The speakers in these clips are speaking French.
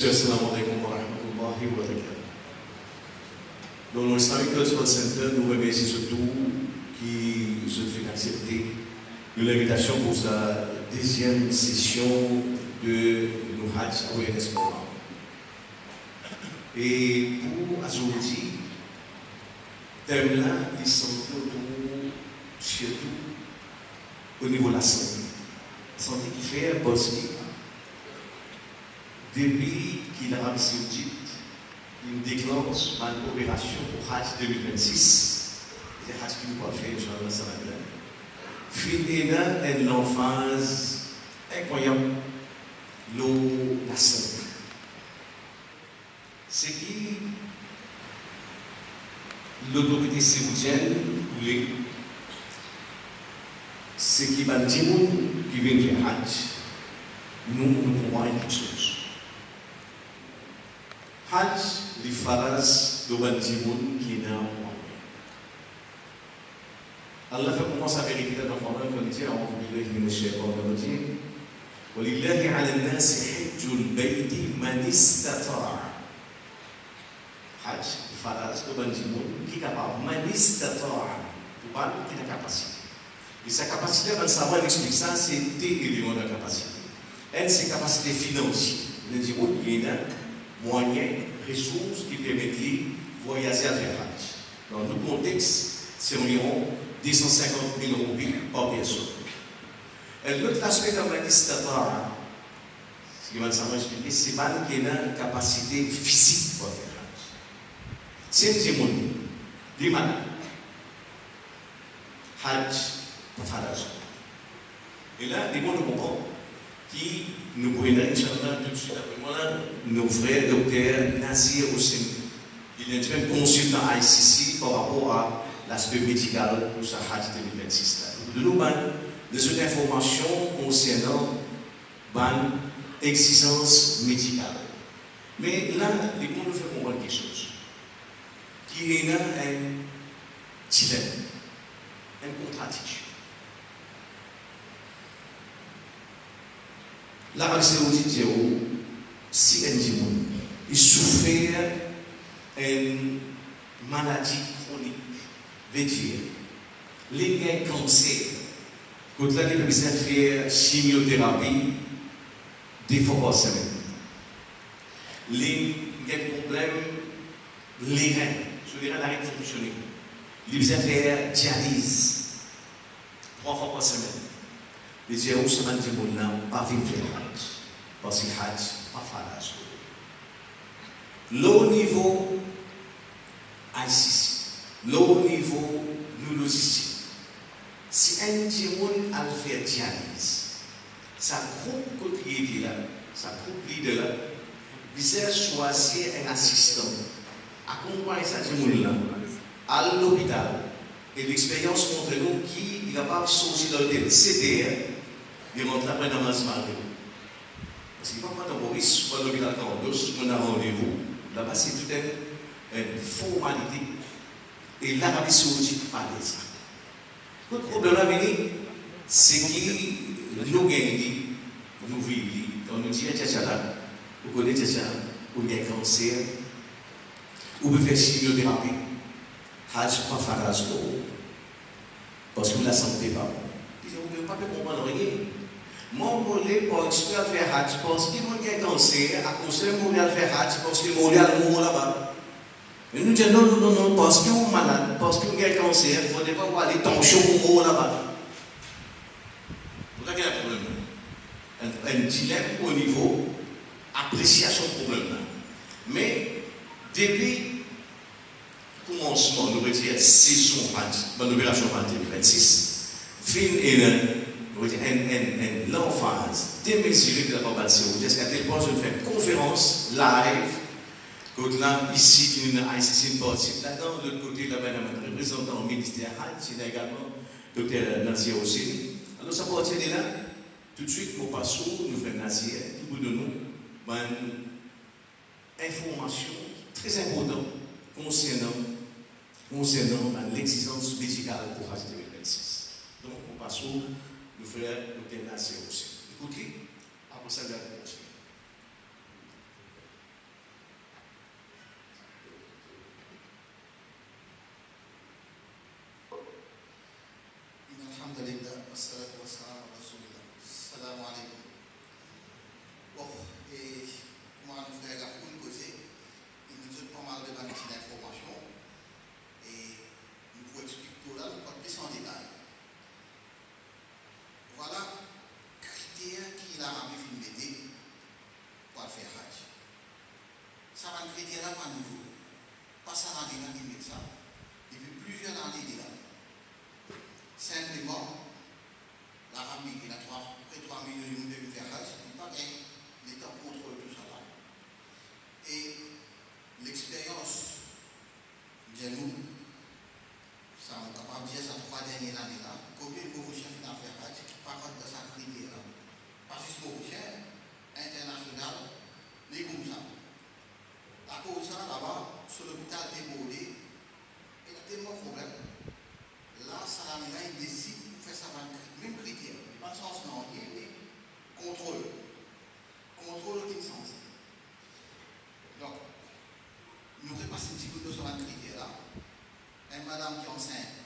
Assalamu alaikum wa rahmatullahi wa barakatuh. Dans le Islamic Cultural Center, nous remercions surtout qui se fait accepter l'invitation pour sa deuxième session de nos Hajj Awareness Programme. Et pour aujourd'hui, thème là, il centre surtout au niveau de la santé. Santé qui fait parce que depuis qu'il l'Arabie Saoudite il déclenche une opération pour Hajj 2026, c'est Hajj qui nous va faire, Inch'Allah, ça va bien. Finir une l'emphase incroyable, la santé. C'est qui l'autorité saoudienne, c'est qui va dire qui vient faire Hajj, nous pouvons une chose. Hajj, les faras de Bandimoun qui n'a pas. Allah fait commencer à vérifier dans le Coran comme dit أعوذ بالله من الشيطان الرجيم ولله على الناس حج البيت من استطاع. Hajj, les faras de Bandimoun qui est capable. Man istata'a, pour pas qui a capacité. Et sa capacité, on savoir expliquer ça, c'est des éléments de capacité. Elle, c'est capacité financière. Il dit il y a moyens, ressources qui permettent de voyager à faire Hajj. Dans le contexte, c'est environ 250 000 roupies par personne. Et l'autre aspect de la istata'a, ce qui va nous expliquer, c'est pas qu'il y a une capacité physique pour faire Hajj. C'est des gens, des malades. Hajj, pour faire Hajj. Et là, des gens nous comprennent qui nous pourraient Inch'Allah tout de suite après moi, nos frères docteur Nazir Hossein. Il est un consultant à ICC par rapport à l'aspect médical pour sa Hajj 2026. De nous, des informations concernant l'existence médicale. Mais là, les gens nous font comprendre quelque chose. Qui est un dilemme, une contradiction. L'Arabie Saoudite dit si il souffrait d'une maladie chronique, veut dire, les gens cancer, quand là, ils peuvent faire chimiothérapie des fois par semaine. Les problèmes, les reins, sur les reins n'arrêtent de fonctionner. Ils peuvent faire dialyse 3 fois par semaine. Les gens qui sont pas venus faire Hajj. Parce que Hajj, pas faire Hajj. L'au niveau ICC, l'au niveau logistique, si un Djimoun a fait dialyse, sa groupe côté là, sa groupe leader là, il choisir un assistant, accompagner sa Djimoun là, à l'hôpital. Et l'expérience montre nous qu'il est capable de sortir dans le CDR. Il monte après dans ma semaine. Parce qu'il ne va pas dans Maurice, pas l'hôpital 42, on a rendez-vous. Là-bas, c'est toute une formalité. Et l'Arabie Saoudite parle de ça. Le problème à venir, c'est que nous gagnons, nous vivons, quand nous disons Tchatchala, vous connaissez Tchatchala, ou bien cancer, ou bien faire chimiothérapie, Hajj, pas faire Hajj, parce que la santé n'est pas bonne. Vous ne pouvez pas comprendre rien. Mon volet pour expert faire Hajj parce qu'il y a un cancer, à cause de mon faire Hajj parce qu'il y a un mort là-bas. Mais nous disons non, parce qu'il est malade, parce qu'il y a un cancer, il ne faudrait pas avoir les tensions au mort là-bas. Vous voyez quel est le problème? Un dilemme au niveau appréciation du problème. Mais depuis le commencement, nous veut dire saison Hajj, dans l'opération Hajj 2026, fin et l'emphase démesurée de la Arabie Saoudite, jusqu'à tel point je fais une conférence live, quand là, ici, il y a un ICC parti là-dedans, de l'autre côté, là-bas, il y a un représentant au ministère Hajj, c'est également Dr Nazir aussi. Alors, ça partit de là, tout de suite, nous passons, nous faisons Nazir, tout de nous, une information très importante concernant l'existence médicale pour Hajj 2026. Donc, nous passons. Nous faisons Dr Nazir aussi. Écoutez, après ça, nous allons continuer. ça va critère là pas nouveau. Pas ça l'année là qui met ça. Depuis plusieurs années déjà. Simplement, l'Arabie, il a près de 3 millions de ferrages, il n'a pas gagné. L'État contrôle tout ça là. Et l'expérience de nous, ça on est capable de dire ça 3 dernières années là, combien de Mauriciens font affaire qui parlent de sa critique là. Parce que ce Mauricien international, les comme ça. À cause de ça, là-bas, sur l'hôpital débordé, il y a tellement de problèmes. Là, ça il décide de faire ça même critère. Pas de sens non, mais contrôle. Contrôle aucun sens. Donc, nous repassons un petit peu de ce critère là. Une madame qui est enceinte,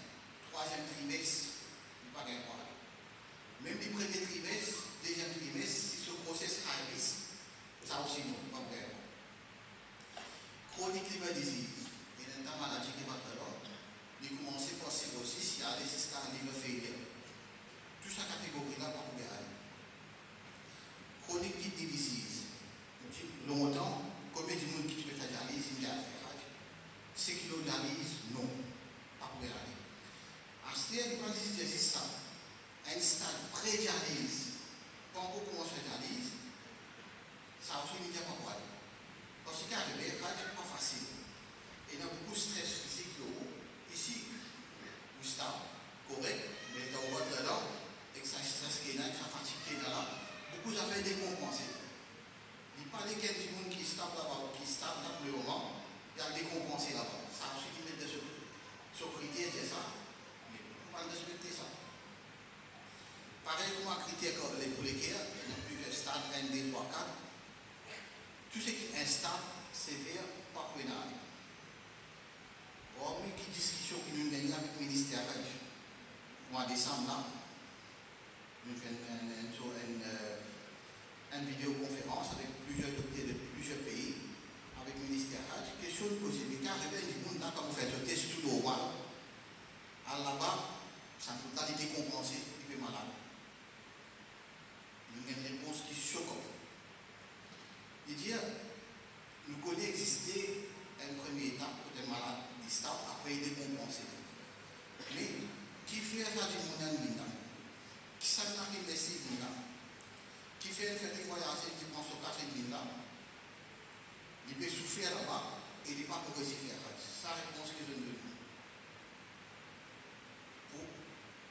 3e trimestre, il n'y a pas de problème. Même le premier trimestre, 2e trimestre, si ce process high risk, ça aussi non, pas de problème. Chronique liver disease, il y a une maladie qui va très loin. Il commence par cirrhosis, il y a des systèmes liver failure. Toute cette catégorie-là, pas de problème. Chronique kidney disease, longtemps, combien de monde qui peut faire dialyse, il y a fait 6 kilos de dialyse, non, pas de problème. À ce stade, il existe ça. Un stade pré-dialyse, quand on commence à faire dialyse, ça aussi, il n'y a pas de problème. Parce que arrivé, c'est pas facile. Et il y a beaucoup de stress physique ici, où stable, correct, mais dans le vote là, avec ça stress qui est là, ça fatigue qui est là, beaucoup d'affaires décompensées. Il n'y a pas de quelqu'un qui est stable là-bas, qui est stable là pour le moment, il y a décompensé là-bas. Ça aussi, il met de ce critère, c'est ça. Mais on va respecter ça. Pareil comme un critère pour lesquels, il y a plusieurs stades 1, 2, 3, 4. Tout ce qui est instable, sévère, pas pénal. Or, une discussion que nous avons avec le ministère, au mois de décembre, là, nous faisons une vidéoconférence avec plusieurs docteurs de plusieurs pays, avec le ministère. Question de poser, mais quand il y a des gens quand vous faites le test tout au roi, là-bas, ça ne peut pas être décompensé, il est malade. Il y a une réponse qui est choquante. Il dit, nous connaissons exister une première étape pour des malades stable, après il est décompensé. Mais qui fait ça du monde qui s'en a qui laisse qui fait des voyages qui prend son café de il peut souffrir là-bas et il n'est pas pour réussir. C'est la réponse que je donne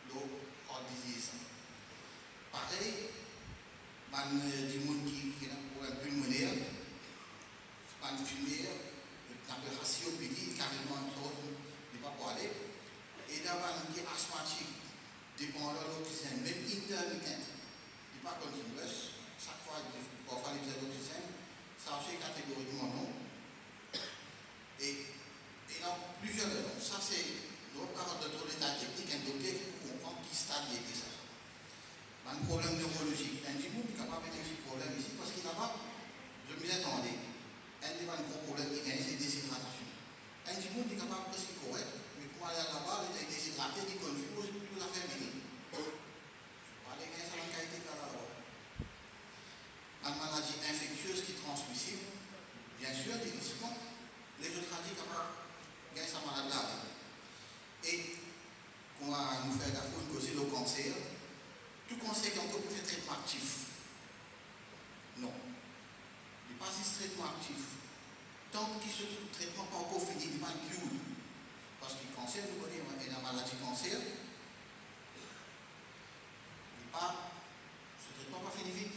pour le disease. Pareil, du monde qui a un problème pulmonaire, pas de fumée, la ratio pédie, carrément une chose, il n'est pas pour aller. Et d'avoir un qui est asthmatique, dépendant de l'oxygène, même intermittent, il n'est pas continuous, chaque fois qu'il faut faire l'oxygène, ça aussi catégoriquement non. Et il y a plusieurs raisons. Ça, c'est l'autre part de trop d'état technique, un docteur qui comprend qui stade il est ça. Un problème neurologique. Un petit bout est capable de faire un problème ici parce qu'il n'a pas, je m'y attendais, un des gros problèmes qu'il y a, c'est déshydratation. Un petit bout est capable de faire correct, mais pour aller là-bas, il est déshydraté, il confuse, tout à fait fini. Allez, ça va qualité de la une maladie infectieuse qui est transmissible, bien sûr, des risques, les autres radicaux capables de gagner sa maladie. Et, on va nous faire gaffe, nous causer le cancer. Tout conseil qu'on peut faire traitement actif. Non. Il n'est pas si traitement actif. Tant que ce traitement n'est pas encore fini, il n'est pas cure. Parce que le cancer, nous connaissons, il y a une maladie cancer. Ce traitement n'est pas fini vite.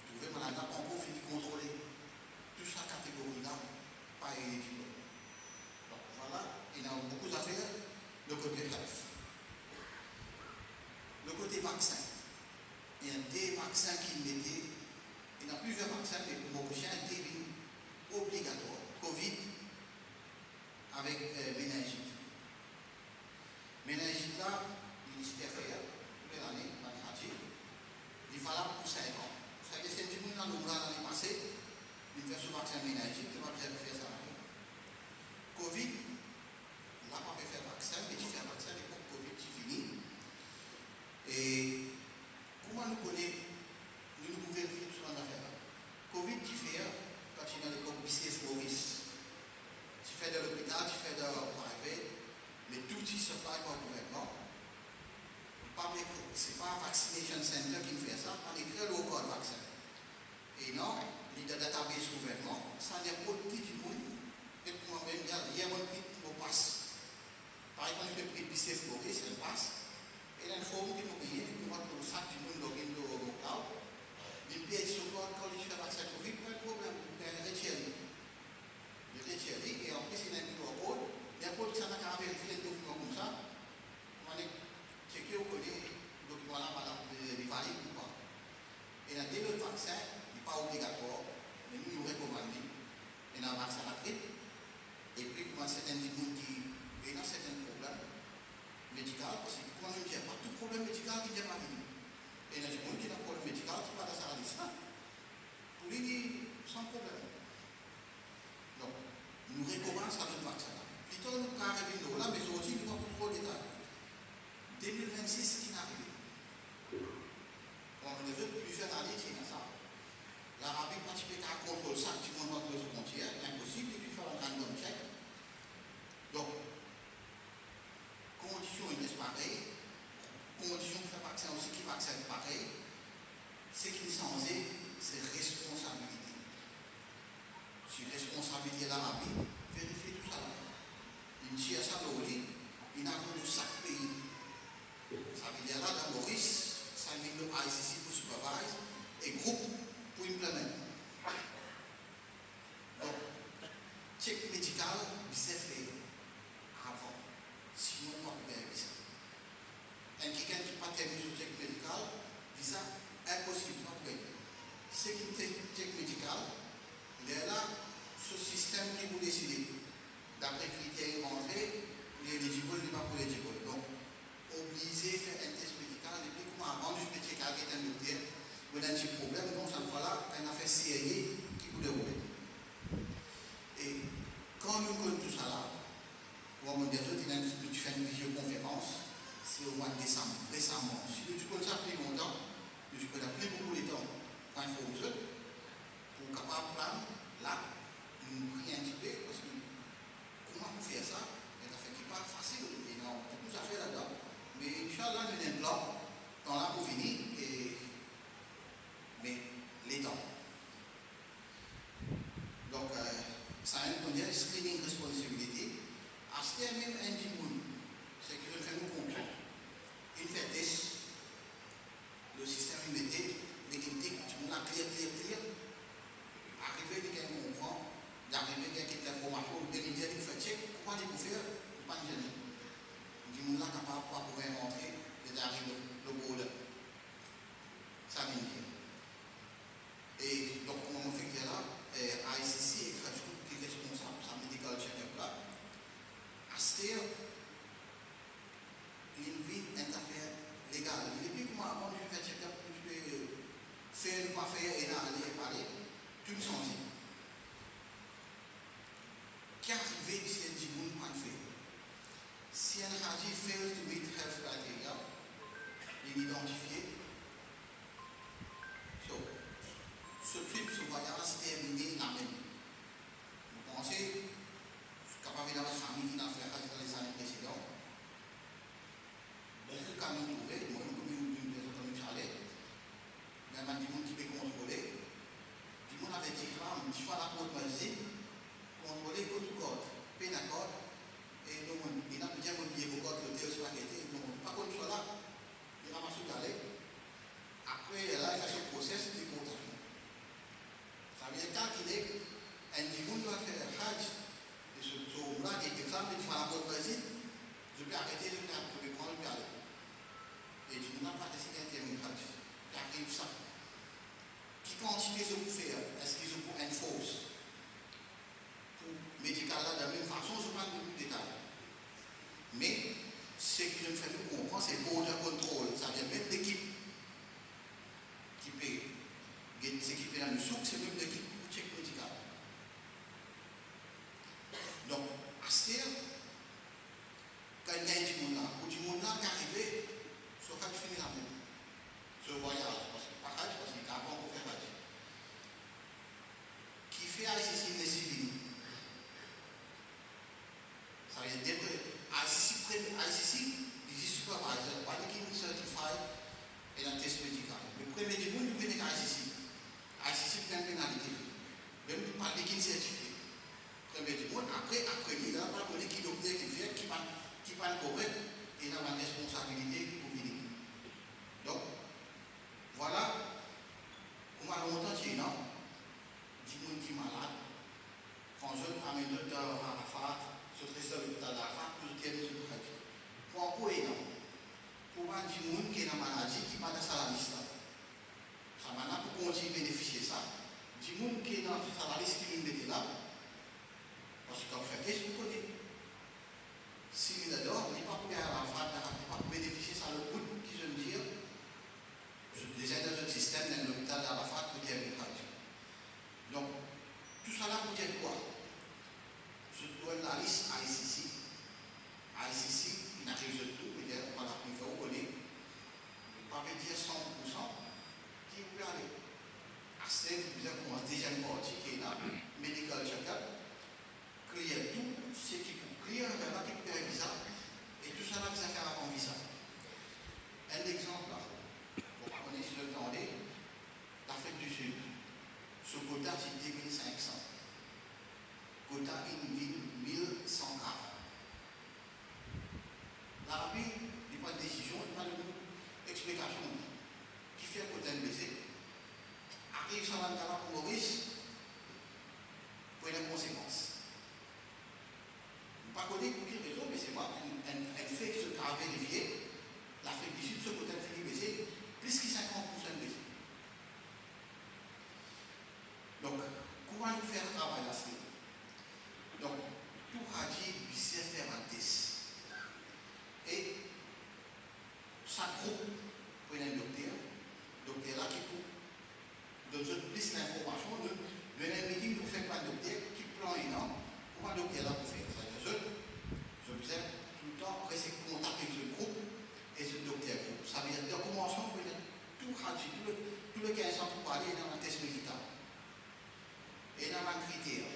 Vous trouvez, maladie n'a pas encore fini de contrôler. Toute sa catégorie-là, pas éligible. Donc voilà, il y a beaucoup d'affaires, le côté health. Le côté vaccin. Il y a des vaccins qui mettaient, il y a plusieurs vaccins, mais pour mon chien, des obligatoire. Covid avec méningite. Méningite là, le ministère fait, toute l'année, il fallait pour 5 ans. Ça veut dire que si vous avez l'année passée, il fait ce vaccin méningite, il va faire ça. Covid, il n'a pas fait vaccin, mais il fait un vaccin, et pour Covid, c'est fini. Et comment nous connaissons, nous pouvons vérifier sur l'affaire. Covid qui fait, quand il BCF Maurice. Tu fais de l'hôpital, tu fais de privé, mais tout qui se fait par le gouvernement. Ce n'est pas un vaccination center qui fait ça, on écrit le code vaccin. Et non, il y a database gouvernement, ça n'est pas tout du monde. Et pour moi-même, il y a un prix qui me passe. Par exemple, le prix BCF Maurice, elle passe. Et l'informe qui nous paye, nous avons le sac du monde dans le cloud. Il paye sur le code quand il fait vaccin Covid, pas de problème, il paye le retirer. Le retirer, et en plus, il y a un QR code. Il y a un code qui s'en a vérifié le document comme ça. On va checker au connaît le document là, par exemple, valide ou pas. Et là, dès le vaccin, il n'est pas obligatoire, mais nous nous recommandons. Et dans le vaccin rapide, et puis, comment certains gens qui ont certains problèmes médicaux, parce que quand même, il n'y a pas tout problème médical qui n'est pas venu. Et il y a des gens qui ont un problème médical qui ne sont pas dans sa liste. Pour lui, sans problème. Donc, nous recommandons ça le vaccin. Plutôt, nous arrivons là, mais aujourd'hui, nous avons trop de détails. 2026, c'est qui est arrivé. On a vu plusieurs années qui sont ça. L'Arabie participe à un contrôle ça qui monte notre frontière, impossible, et puis faire un random check. Donc, conditions est pareilles, conditions de faire vaccin aussi qui vaccin pareil, ce qui est censé, c'est responsabilité. Si responsabilité l'Arabie, vérifiez tout ça. Il tire ça dans le lit, il a connu chaque pays. Ça veut dire là, dans Maurice, ça met le ICC pour supervise et groupe pour implémenter. Donc, check médical, c'est fait avant. Sinon, on va perdre visa. Et quelqu'un qui n'a pas terminé sur le check médical, visa, impossible, pas payer. Ce qui est check médical, il est là, ce système qui vous décide. D'après critères rentrés, il est éligible, il n'est pas pour éligible. Donc, obligé de faire un test médical, et puis comment avant, je peux checker avec un docteur, vous avez un petit problème, donc cette fois-là, on a fait CIA qui vous déroule. Et quand nous connaissons tout ça là, pour mon dire, tu fais une visioconférence, c'est au mois de décembre, récemment. Si tu connais ça plus longtemps, tu connais plus beaucoup de temps, quand il faut aux autres, pour capable plan, là, nous prions un petit peu, parce que comment vous faire ça? Et ça fait qu'il n'est pas facile, et non, tout ça fait là-dedans. Mais Inch'Allah, nous avons un plan dans la pour venir, mais les temps. Donc, ça a un screening responsabilité. À ce même un dimoun, c'est que je fais nous comprendre. Il fait test, le système immédiat, les critiques, tu m'as clear. Arriver, les gars comprend, d'arriver, les gars qui l'information, de les dire, il fait check, pourquoi il faut faire, pas de gêner. Du monde là capable pas pouvoir rentrer et d'arriver le boulot. Ça vient dire. Et donc, comment on fait que là, ICC est qui est responsable, ça medical check-up là. Astir, il vit une affaire légale. Il dit comment avant de faire check-up, je peux faire, ne pas faire, et aller parler, tout changé. Qu'arriver si un djimoun pas fait? Si un haji fails to meet health criteria, l'identifier, ce trip, ce voyage terminé la même. Vous pensez, capable d'avoir une famille qui n'a fait dans les années précédentes. Beaucoup de camions trouvés, moi, comme une personne comme Charlet, mais il y a des gens qui peuvent contrôler. Du monde avait dit, tu vas la porte magique, contrôler côte code, payer la code. Et nous, il n'a pas dit que vous code l'hôtel spaghetti. Par contre, là, il a marché d'aller. Après, là, il fait ce process de déportation. Ça veut dire calculer, un niveau doit faire Hajj, et ce tour-là, qui est exemple, il faut la porte Brésil, je peux arrêter, je peux prendre, je peux aller. Et tu n'as pas décidé un terme Hajj. Il arrive ça. Qui quantité je vous faire? Est-ce qu'ils ont pour une force? Pour médical là, de la même façon, je ne parle pas de détails. Mais, ce que je me fais nous comprendre, c'est le border control. Ça vient même d'équipe qui peut s'équiper dans le souk, c'est même l'équipe pour check médical. Donc, à ce terme, quand il y a du monde là, pour du monde là qui arrive, ce cas de finir la même. Ce voyage, parce que pas Hajj, parce qu'il y a avant pour faire Hajj. Qui fait ICC et un test médical. Le premier du monde, nous venons à ICC. ICC, c'est une pénalité. Même nous parlons qui certifié. Premier du monde, après, il a pas donné qui docteur qui fait, qui parle correct, et il a une responsabilité pour venir. Donc, voilà, comment longtemps c'est non, du monde qui est malade, quand je amène le docteur Arafat, ce serait le docteur Arafat, pour dire les autres radios. Pour un peu énorme. Pour un du monde qui est dans la maladie, qui n'est pas dans la liste. Ça m'a pour continuer à bénéficier de ça. Du monde qui est dans la liste qui nous mettait là, parce que quand vous faites des côté. Si il adore, il n'est pas pour gagner la frappe, il n'est pas pour bénéficier de ça le bout qui je veux dire. Je disais dans un système, dans l'hôpital de la frappe, pour dire une radio. Donc, tout ça là pour dire quoi? Je donne la liste à ICC. À ICC, il n'arrive de tout, mais voilà, il faut reconnaître. Il ne pas dire 100%, qui peut aller. Assez, vous avez commencé déjà une partie qui est là, medical check-up, clear tout, ce qui peut clear, on va récupérer visa, et tout ça là, vous allez faire avant visa. Un exemple là, pour qu'on ait le temps l'Afrique du Sud, ce quota c'est 2500. Quota in 1140. L'Arabie, il n'y a pas de décision, il n'y a pas d'explication. Qui fait quota baisser? Arrive sur la pour Maurice, pour les conséquences. Je ne sais pas pour quelle raison, mais c'est moi, elle fait que ce cas a vérifié, l'Afrique du Sud, ce quota de baisser, plus que 50% baisser. Donc, comment nous faire un travail là-dessus? Donc, tout a dit, il sait faire un test. Et, ça groupe pour un docteur là qui peut donner plus d'informations, le meeting pour faire un docteur qui plan énorme, pour un docteur là pour faire. C'est-à-dire, je faisais tout le temps rester contacter ce groupe et ce docteur groupe. Ça veut dire, de commençant, pour tout a dit, tout le 15 ans pour parler dans un test médical. Et dans un critère,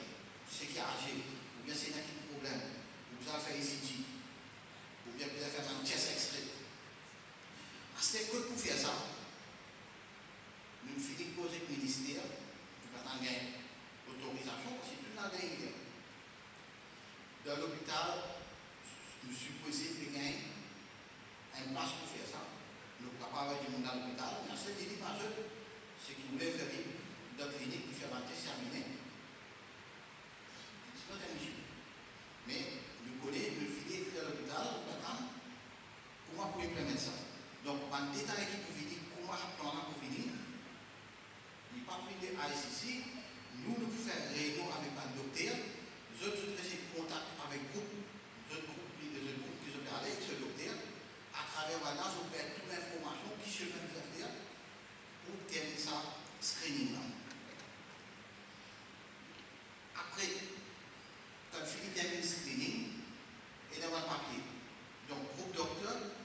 c'est qui a agi, ou bien c'est un problème, ou vous avez fait ECG, ou bien vous avez fait un chest extrait. C'est que pour faire ça, nous finissons de poser le ministère, nous avons gagné l'autorisation, parce que tout le monde dans l'hôpital, nous supposons gagner un place pour faire ça. Nous ne pouvons pas avoir du monde dans l'hôpital, mais c'est dit par eux, ce qui voulait faire dans la clinique, qui fait un test terminé. C'est notre mission. Mais nous connaissons, nous finissons dans l'hôpital, comment pour implémenter ça? Donc, en détail qui peut venir, comment apprendre pour venir, il n'est pas pris de ICC, nous faisons réunion avec un docteur, nous autres contact avec groupe, les autres groupes qui sont allés avec ce docteur, à travers là, je perds toute l'information qui se met à faire pour terminer ça, screening là. Après, quand je finis terminer le screening, et dans le papier, donc groupe docteur,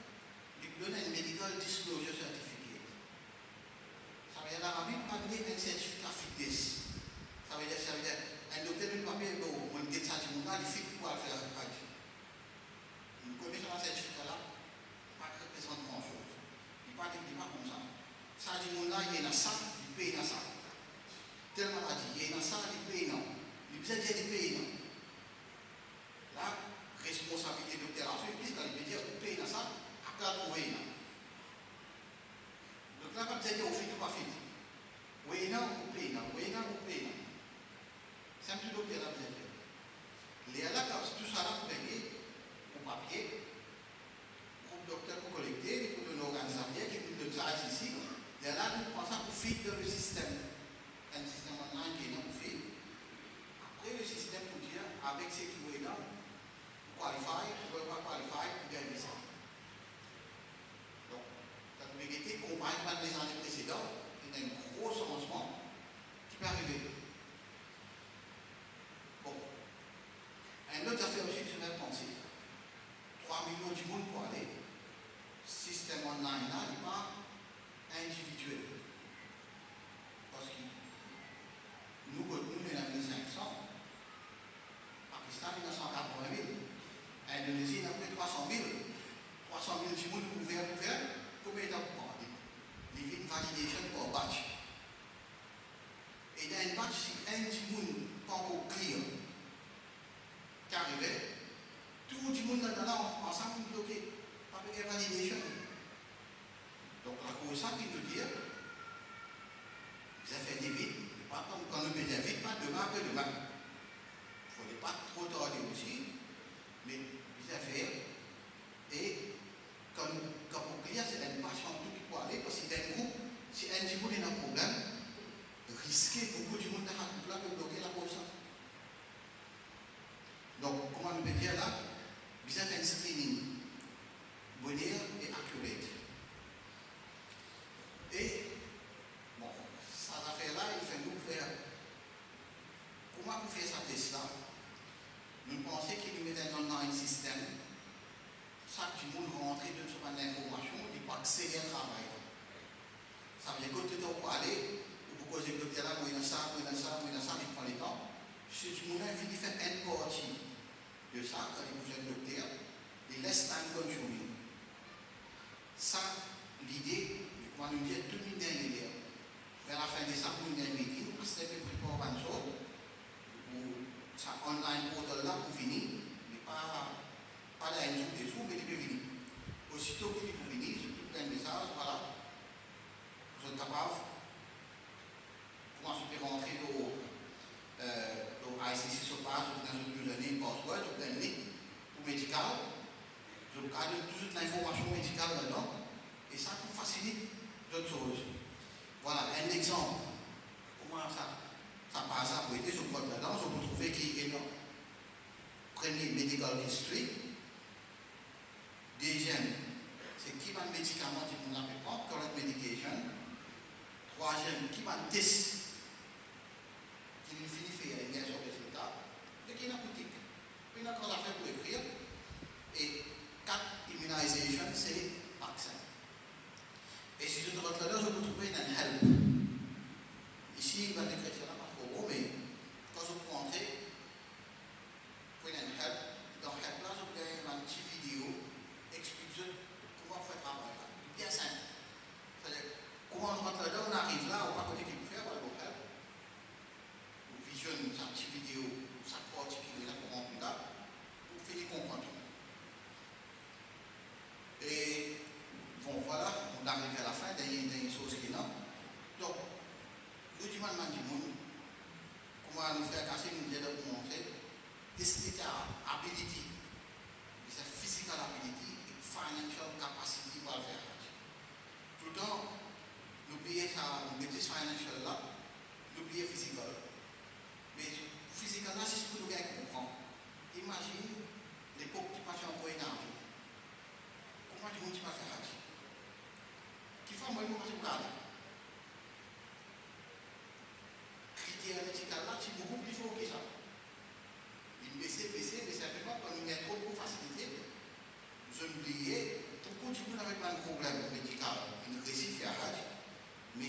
donne un medical disclosure certificate. Ça veut dire l'Arabie pas donner un certificat fitness. Ça veut dire un docteur de papier, bon, on dit ça, il fit pour faire un travail. Nous connaissons un certificat là, pas représente grand chose. Il pas comme ça. Ça dit, il y a ça, il paye dans ça. Tellement il y a ça, il paye non. Il peut dire il paye non. La responsabilité de docteur, c'est plus quand il peut dire il paye dans ça. Donc là, comme ça, on fait tout pas fait. Oui, non, ou paye, non, oui, non, ou paye, non. C'est un petit docteur là, vous avez. Il y a là, tout ça là, pour payer, au papier, pour le docteur pour collecter, pour nos organisations qui nous le travail ici. Il y a là, nous pensons pour faire dans le système. Un système online qui est non fait. Après, le système pour dire, avec ce qui est là, qualify, ou pas qualify, pour gagner ça. La vérité, comparé à les années précédentes, il y a un gros changement qui peut arriver. Bon. Un autre affaire aussi que je vais penser. 3 millions du monde pour aller. Système online là, il n'est pas individuel. Parce que nous, il y en a 1500. Pakistan, il y en a 180 000. Indonésie, il y en a près de 300 000. 300 000 du monde ouvert. Combien de temps pour parler? ça qui veut dire, ça fait des vite, pas comme quand on met des vite, pas demain après demain. Il ne faudrait pas trop tarder aussi, mais ça fait. Et quand pour client, c'est une passion tout qui peut aller, parce que d'un coup, si un petit monde est un problème, risquer beaucoup de monde dans la couple là de bloquer la cause. Donc, comment on peut dire là, vous avez un screening, bonheur et accurate. Et, bon, ça affaire-là, il fait nous faire. Comment vous faites ça test là? Nous pensons qu'il nous met un online système. Chaque monde rentre dans ce genre d'information, il peut accéder au travail. Ça veut dire que tu dois aller, ou pour causer que tu es là, il y a ça, il prend le temps. Si tu monde a fini de faire une partie de ça, quand il vous êtes docteur, il laisse time consuming. Ça, l'idée, moi, nous disons tout le monde est l'idée. Vers la fin de ça, nous avons un meeting, parce que c'est préparé une chose, ou ça online portal là pour finir, mais pas la une des sous, mais il peut venir. Aussitôt qu'il peut venir, je peux plein de messages, voilà. Vous êtes capable, comment je peux rentrer dans ICC sur page, dans une année, password, ou plein de lignes, pour médical. Je garde toute l'information médicale là-dedans, et ça vous facilite d'autres choses. Voilà, un exemple. Comment ça passe à vous aider sur votre là-dedans, je vous trouvez qui est dans premier medical history. Deuxième, c'est qui va le médicament qui vous l'avez prendre, correct medication. Troisième, qui va le test, qui nous finit de faire une bien sûr résultat. Et qui est la boutique. Puis il y a encore l'affaire pour écrire. Et 4, immunisation, c'est vaccin. Et si je rentre là, je vous trouver une help. Ici, il va décrire ça pas trop gros, mais quand je peux rentrer, vous pouvez une help. Dans help là, je vais une petite vidéo. Explique comment on fait le travail là. Bien simple. C'est-à-dire, comment on rentre là, on arrive là, on va connaître qu'il peut faire, on va le faire. On visionne sa petite vidéo, sa partie qui est là pour rentrer là, pour finir comprendre. Et bon, voilà, on arrive à la fin, il y a une chose qui est là. Donc, le dimanche, comment nous faire casser, nous dire de montrer, this ability, this physical ability, financial capacity pour le faire. Tout le temps, n'oubliez ça, nous mettez financial là, n'oubliez physical. Mais physical là, c'est ce que nous comprendre. Imagine l'époque qui passe encore énergie. Comment tu vas faire ça? Qui fait moi, je vais critères médicaux là, c'est beaucoup plus fort que ça. Il baisse, mais simplement quand il y a trop de facilité. Je m'oubliais, beaucoup de gens n'avaient pas de problème médical, ils réussissent à faire, mais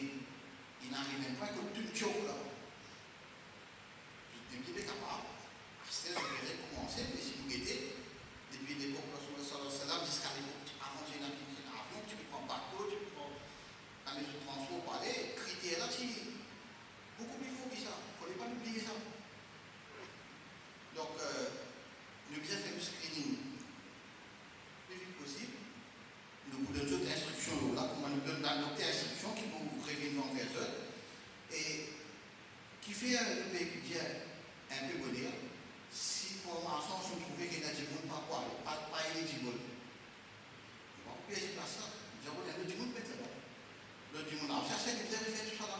ils n'arrivaient pas à tout choc là. Je suis capable, c'est ça que j'ai commencé, mais si vous aidez, depuis l'époque où c'est là jusqu'à l'époque, avant j'ai un avion, tu peux prendre bateau, tu peux prendre un méthode de transport pour aller, critères là, c'est beaucoup plus fort que ça, il ne faut pas oublier ça. Donc, nous bien fait du screening. Possible, nous vous donnons d'autres instructions là, comment nous donne dans d'autres instructions qui vont vous prévenir en vers eux et qui fait un peu bonheur si pour l'instant on trouve qu'il y a du monde pas éligible. Bon, puis c'est pas ça. Nous avons du monde maintenant. Le du monde, ça c'est que vous avez fait tout ça là.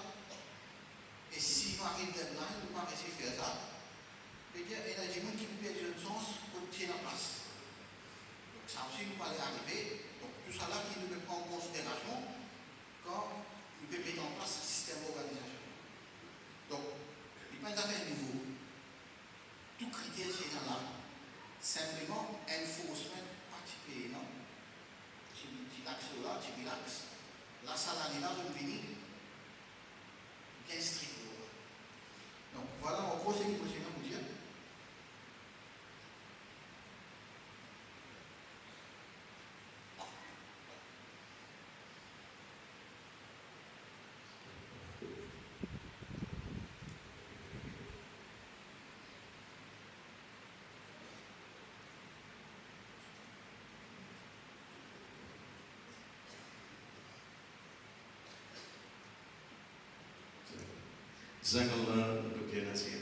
Et si on arrive là, nous pas réussir à faire ça, il y a du monde qui vous perd une chance pour tenir la place. Ça aussi nous va arriver, donc tout ça là qui nous peut prendre en considération quand nous peut mettre en place un système d'organisation. Donc, il n'y a pas d'affaire nouveau. Tout critère c'est là, simplement enforcement particulier, non? Tu l'axe là, tu relaxes. La salade là, je finis bien strict. Donc voilà en gros ce qu'il faut vous dire. Zangala, Dr. Nasir.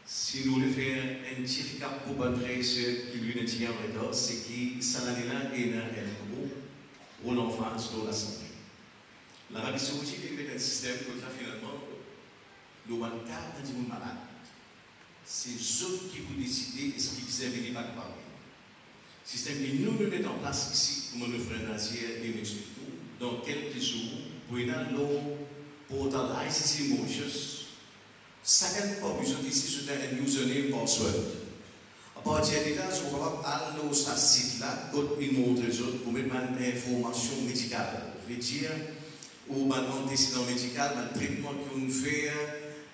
Si nous voulons faire un petit récap pour montrer ce qui lui est en retard, c'est que Saladina est un gros rôle en France dans la santé. L'Arabie Saoudite est un système que finalement, le Wanda a dit malade. C'est eux qui vous décidez et ce qui vous avez pas parler. Système que nous mettons en place ici, comme le frère Nasir et m'explique tout, dans quelques jours, pour y aller pour dans l'ICC Mauritius, chacun pas besoin d'ici sur un username password. À partir de là, on va aller sur ce site-là, quand il montre les autres pour mettre une information médicale. Je veux dire, ou un antécédent médical, un traitement qu'on fait,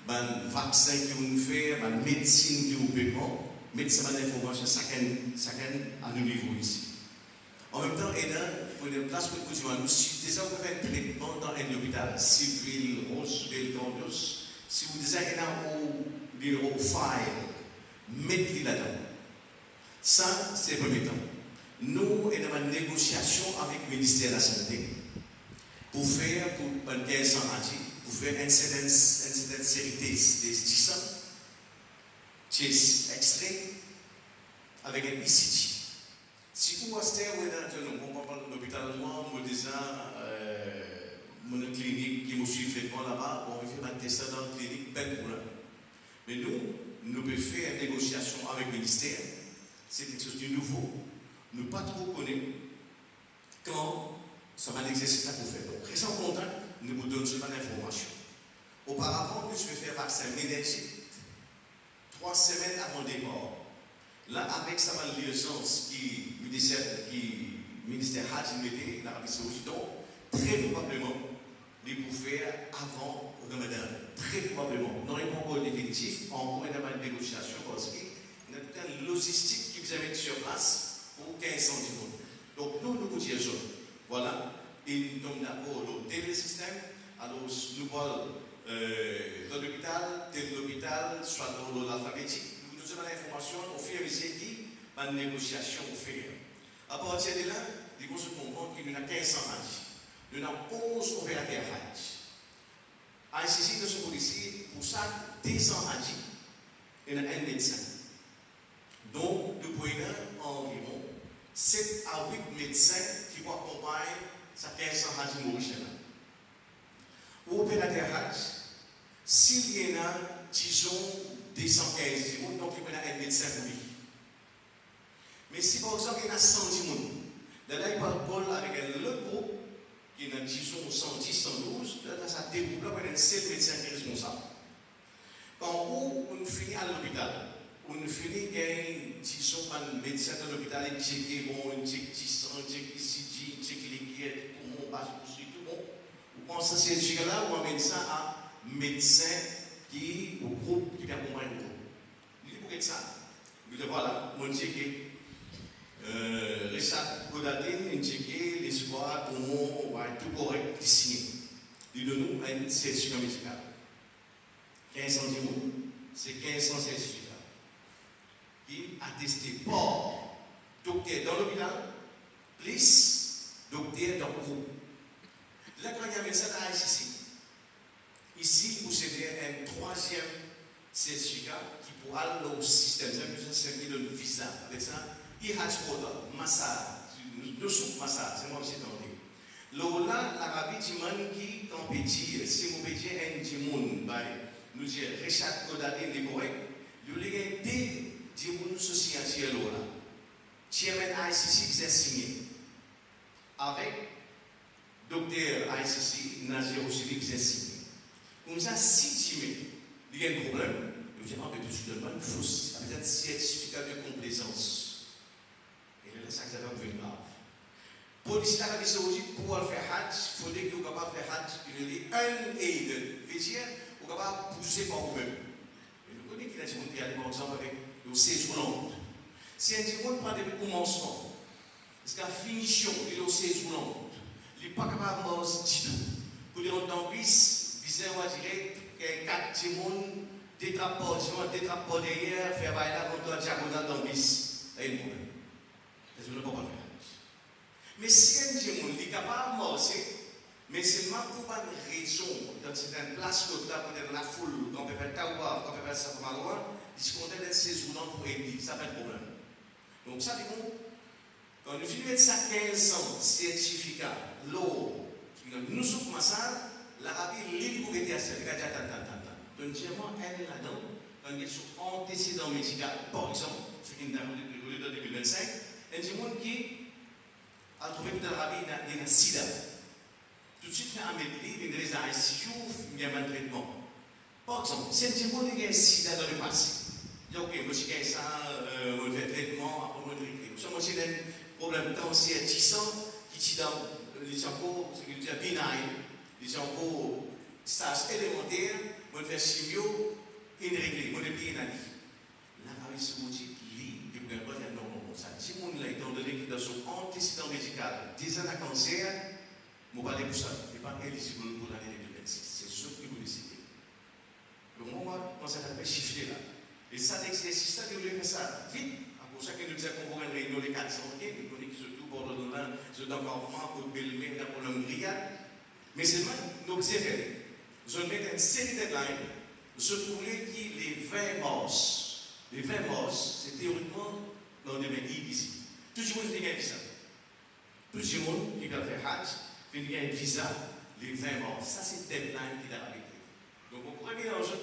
un vaccin qu'on fait, une médecine qu'on peut prendre, mettre cette information chacun à nos niveaux ici. En même temps, il y a pour des places que nous avons, si déjà vous faites un traitement dans un hôpital, civil, Roseville, Gordus, si vous déjà êtes au numéro file, mettez-le là-dedans. Ça, c'est le premier temps. Nous, il y a une négociation avec le ministère de la Santé pour faire, pour un 15 ans, pour faire une certaine série des 10 ans, extrait avec un ECG. Si vous restez on parle de l'hôpital, moi, je déjà, mon clinique qui me suit fréquemment là-bas, on fait un test dans la clinique, ben pour là. Mais nous pouvons faire une négociation avec le ministère, c'est quelque chose de nouveau. Nous ne pas trop connaître quand ça va l'exercice pour faire. Donc, restez en contact, nous vous donnons seulement l'information. Auparavant, nous devons faire vaccin méningite 3 semaines avant le départ. Là, avec sa liaisance qui ministère Hajj mettait, l'Arabie Saoudite, très probablement, les pour faire avant le Ramadan. Très probablement. Non, il n'y a pas encore définitif, encore une négociation parce qu'il y a une logistique qui vous a mis sur place pour 1500 jours. Donc, nous vous disons, voilà, et nous sommes d'accord au télésystème, alors nous parlons dans l'hôpital, tel l'hôpital, soit dans l'alphabétique. Nous avons l'information, on fait qui une négociation au faire. À partir de là, les gens se comprennent qu'il y a 1500 Hajj. Nous avons 11 opérateurs Hajj. ICC de ce policier, pour ça, 200 Hajj, il y a un médecin. Donc, nous pouvons environ 7 à 8 médecins qui vont accompagner ces 1500 Hajj mauriciens. Pour opérateur Hajj, s'il y en a, disons, 215 personnes, donc il y a un médecin pour lui. Mais si par exemple il y a 100 personnes, là il parle avec un autre groupe qui est disons 110, 112, là ça développe là, il y a un seul médecin qui est responsable. Quand on finit à l'hôpital, on finit disons un médecin dans l'hôpital, il check bon, il check 10, il check ECG, il check liquide, comment on passe pour tout bon. Vous pensez à ce sujet-là, ou un médecin à médecin qui au groupe qui accompagne le groupe. Il dit pour ça. Il dit voilà, on checké Richard Godadine, on checké l'espoir, comment on va tout correct signé. Il donne nous un certificat médical. 1500 euros, c'est 1500 certificats. Qui attesté par docteur dans l'hôpital, plus docteur dans le groupe. Là, quand il y a un médecin à ici, vous avez un troisième certificat qui pourra aller au système. Ça servir de visa. Avec ça, il y a un massage. Nous sommes massage, c'est moi qui suis tenté. Là, l'Arabie dit qui compétit, si vous pétiez un dimoun, nous disons Richard Godadine décoré, nous avons des dimouns sociétés là. Chairman ICC qui s'est signé avec docteur ICC Nazir aussi qui s'est signé. Comme ça, si il y a un problème, nous disons, mais tout de suite, une fausse, avec un certificat de complaisance. Et là, ça va devenir grave. Pour l'Arabie Saoudite, pour faire Hajj, il faudrait que vous soyez capable de faire Hajj, il y a un aide. Vous êtes capable de pousser par vous-même. Et nous connaissons qu'il y a des gens qui allaient par exemple avec le séjour long. Si un dimanche prend depuis le commencement, jusqu'à la finition, il est au séjour long, il n'est pas capable de manger du tout. Pour dire en bis, on va dire que 4 timons, des trappeurs derrière, faire bailler la contre la diagonale dans le bis. Il y a un problème. Je ne peux pas faire. Mais si un timon est capable de manger, Mais seulement pour une raison, dans certaines places, peut-être dans la foule, quand on peut faire Taouba, quand on peut faire Saint-Malois, ils se contentent d'être séjournants pour aider, ça fait un problème. Donc ça, c'est bon. Quand nous filmons ça 15 ans, certificat, l'eau, nous sommes ça, l'Arabie libre pour aider à ça. Donc, elle est là-dedans, quand il y a un antécédent médical, par exemple, ce qui est dans 2025, il y a des gens qui a trouvé que l'Arabie il y a un sida. Tout de suite, il y a un médecin, il y a des institutions, il y a un traitement. Par exemple, si un gens qui a un sida dans le passé, il dit ok, moi j'ai ça, on fait traitement, après on va traiter. Moi j'ai un problème de cancer tissant, qui est dans les encore, ce qui est benign, les encore stage élémentaire, on fait chimio, il réglé, on est bien à vie. L'Arabie saoudite, lui, il peut pas dire non, ça. Si on l'a étant donné qu'il a son antécédent médical, 10 ans de cancer, je ne vais pas dire pour ça, il n'est pas éligible pour l'année 2026. C'est ce que vous décidez. Donc, moi, on s'est fait chiffrer là. Et ça, l'exercice, ça, vous voulez faire ça vite. C'est pour ça que nous disons qu'on va réunir les 400 qui connaissent surtout pour le Nord, c'est encore pour Belmé, pour le Grillade. Mais c'est moi, nous observons. Je mets une série de deadlines. Je trouvais que les 20 mars, c'est théoriquement dans le domaine ici. Tout le monde dit qu'il y a ça. Tout le monde qui va faire Hajj, il y a un visa les 20 mars. Ça, c'est le deadline qui est arrêté. Donc, on pourrait mélanger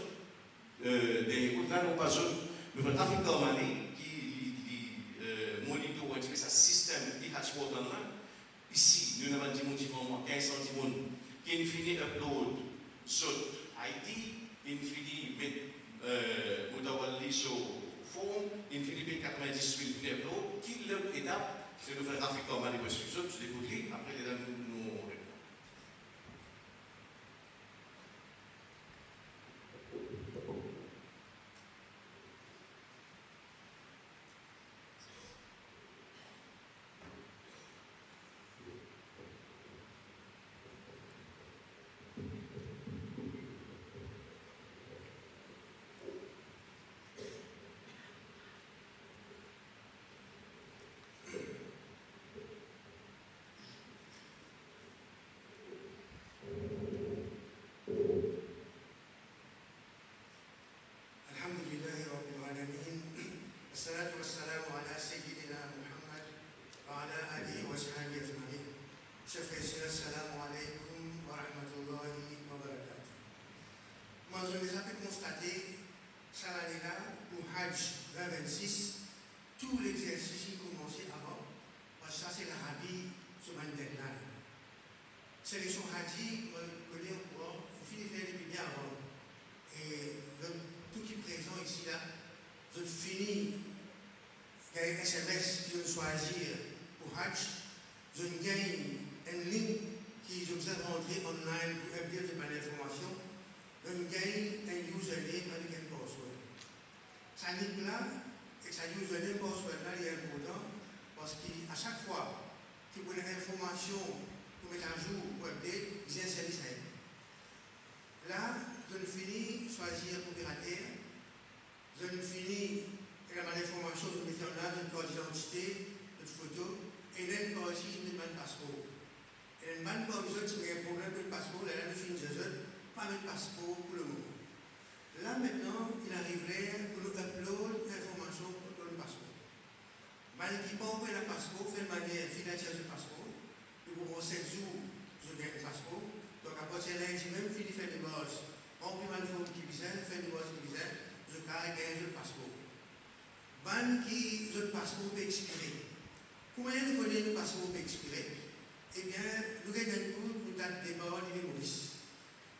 des là, nous passons le trafic d'Ormanie qui monitore un petit peu ce système de Hajj Portal là. Ici, nous avons dit qu'il y a 15 centimes qui finit upload sur Haïti, il finit mettre Moutawali sur fond, il finit mettre 98 upload. Qui l'autre étape, c'est de faire trafic d'Ormanie pour suivre ça, tu l'écoutes, après les dames nous. والصلاة والسلام على سيدنا محمد وعلى آله وصحبه أجمعين. Chers frères et sœurs, assalamu alaikum wa rahmatullahi wa barakatuh. Moi, je déjà pu constater, ça l'année-là, pour Hajj 2026, tout l'exercice qui commençait avant, parce que ça c'est l'Arabie sur une deadline. Sélection Hajj, on connaît au courant, on finit de faire les bien avant. Et tout qui est présent ici, là, je finis, il y a un SMS qui veut choisir pour Hajj, je gagne une ligne qui je vous ai rentré online pour update de l'information, je gagne un username avec un password. Cette ligne-là, et ce username password-là, il est important parce qu'à chaque fois que vous avez une information pour mettre à jour ou update, il y a un service. Là, je finis choisir opérateur. Je finis avec l'information, je mets en œuvre une carte d'identité, une photo, et là, une fois aussi, je mets un passeport. Et une bonne fois, je mets un problème avec le passeport, là, je finis pas de passeport pour le moment. Là, maintenant, il arriverait pour nous upload l'information pour le passeport. Mal qui peut envoyer le passeport, fait de manière financière du passeport, et pour 7 jours, je gagne le passeport. Donc, après, c'est lundi même, fini faire des bases. Remplir ma forme qui vient, faire des bases qui viennent. Je carrément le passeport. Ban qui le passeport peut expirer. Comment nous connaissons le passeport peut expirer? Eh bien, nous avons un coup pour date de départ de Maurice.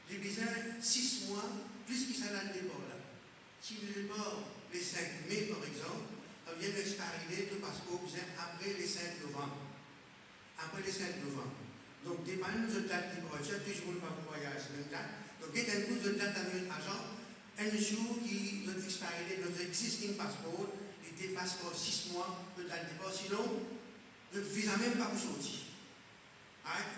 J'ai besoin 6 mois, plus qu'il s'en a le départ là. Si le départ le 5 mai par exemple, on vient d'expirer le passeport après le 5 novembre. Après le 5 novembre. Donc, dépend de date de départ. Toujours pas pour voyage, même date. Donc, il y a un coup de date avec un agent. Un jour qui doit expirer notre existing passeport, il dépasse pas 6 mois de date de départ, sinon, le visa même pas pour sortir.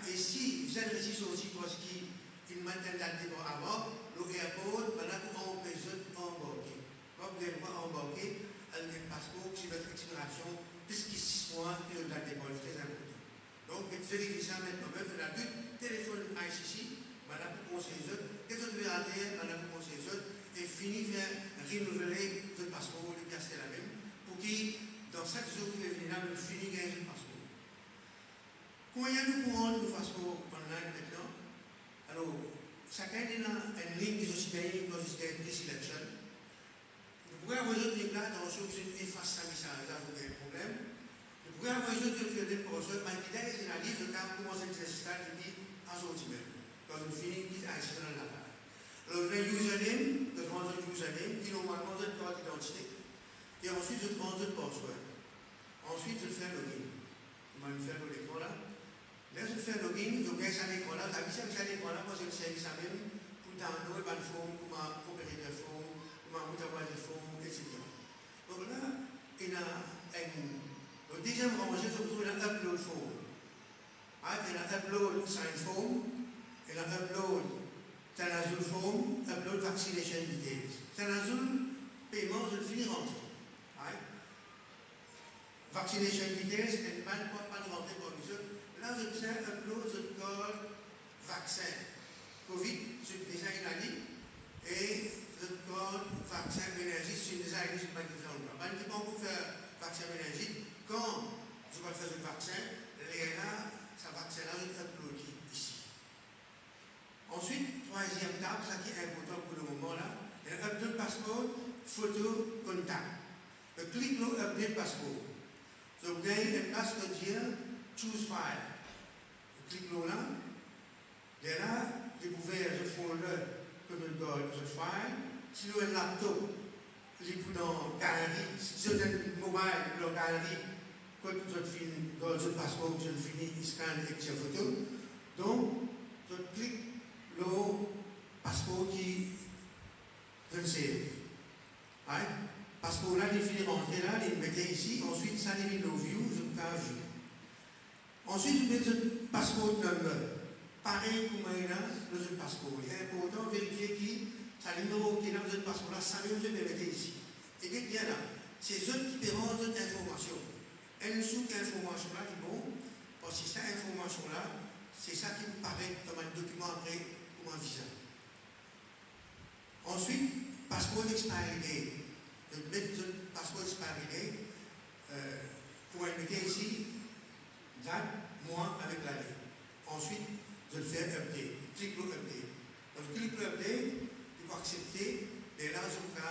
Et si vous êtes resté sorti parce qu'il maintient la date de départ avant, le airport, pendant qu'on peut embarquer. Quand vous n'avez pas embarqué, un passeport qui votre expiration, plus que 6 mois de date de départ, c'est très important. Donc, vous avez ça maintenant, même la lutte téléphone ICC, madame pour conseiller les autres, qu'est-ce que vous avez madame pour conseiller les autres, et finir faire renouveler votre passeport, les pièces la même, pour qu'il, dans chaque jour qui est venu là, nous finir gagner le passeport. Combien nous pouvons nous passeport online maintenant? Alors, chacun a une ligne qui est aussi gagnée quand je suis pre-selection. Vous pouvez avoir les autres lignes là, dans le sens où vous effacez ça, message, là, vous avez un problème. Vous pouvez avoir les autres qui ont des personnes, mais qui ont des analyses, le cas où commence à l'exercice là, qui dit en sortie même. Quand vous finissez, qui est assis dans la page. Alors, le username, le transfert username, qui normalement est votre carte d'identité. Et ensuite, je transfère votre password. Ensuite, je fais login. Vous m'avez fait l'écran là. Là, je fais login, je gagne ça l'écran là. Vous savez, ça l'écran là, moi, je le sais ça même pour download une forme, comment opérer des formes, comment avoir des formes, etc. Donc là, il y a le deuxième rangée, je trouve un upload form. Il y a upload sign form, il y a upload Tanazul form, upload vaccination details. Tanazul, paiement, je le finis rentrer. Vaccination details, et pas de rentrer pour les autres. Là, je tiens upload le code vaccin. Covid, c'est déjà une année, et le code vaccin méningite, c'est déjà une année, c'est pas différent. Je ne peux pas faire vaccin méningite. Quand je vais faire le vaccin, là, ce vaccin-là, je vais uploader ici. Ensuite, troisième table, ça qui est important pour le moment là, il y a upload passeport, photo, contact. Je clique sur update passeport. Je gagne une place que dire choose file. Je clique là. Et là, je peux ouvrir le folder que je donne ce file. Si vous avez un laptop, je peux dans galerie, si vous avez un mobile dans galerie, quand je finis dans le passeport, je finis, je scanne avec ces photos. Donc, je clique le passeport qui je le sais. Passeport là, il finit rentrer là, il mettait ici, ensuite ça il vient au view, je peux faire view. Ensuite, je mets le passeport number. Pareil comme il y a le passeport. Il est important de vérifier qui, ça le numéro qui est dans le passeport là, ça je vais mettre ici. Et bien là, c'est eux qui paieront d'autres informations. Elle sous information là, qui bon, parce que cette information là, c'est ça qui me paraît comme un document après, comme un visa. Ensuite, passeport expiry date. Je vais mettre le passeport expiry date, pour le mettre ici, date, mois avec l'année. Ensuite, je le fais update. Clique sur update. Donc, clique sur update, tu peux accepter, et là, je vais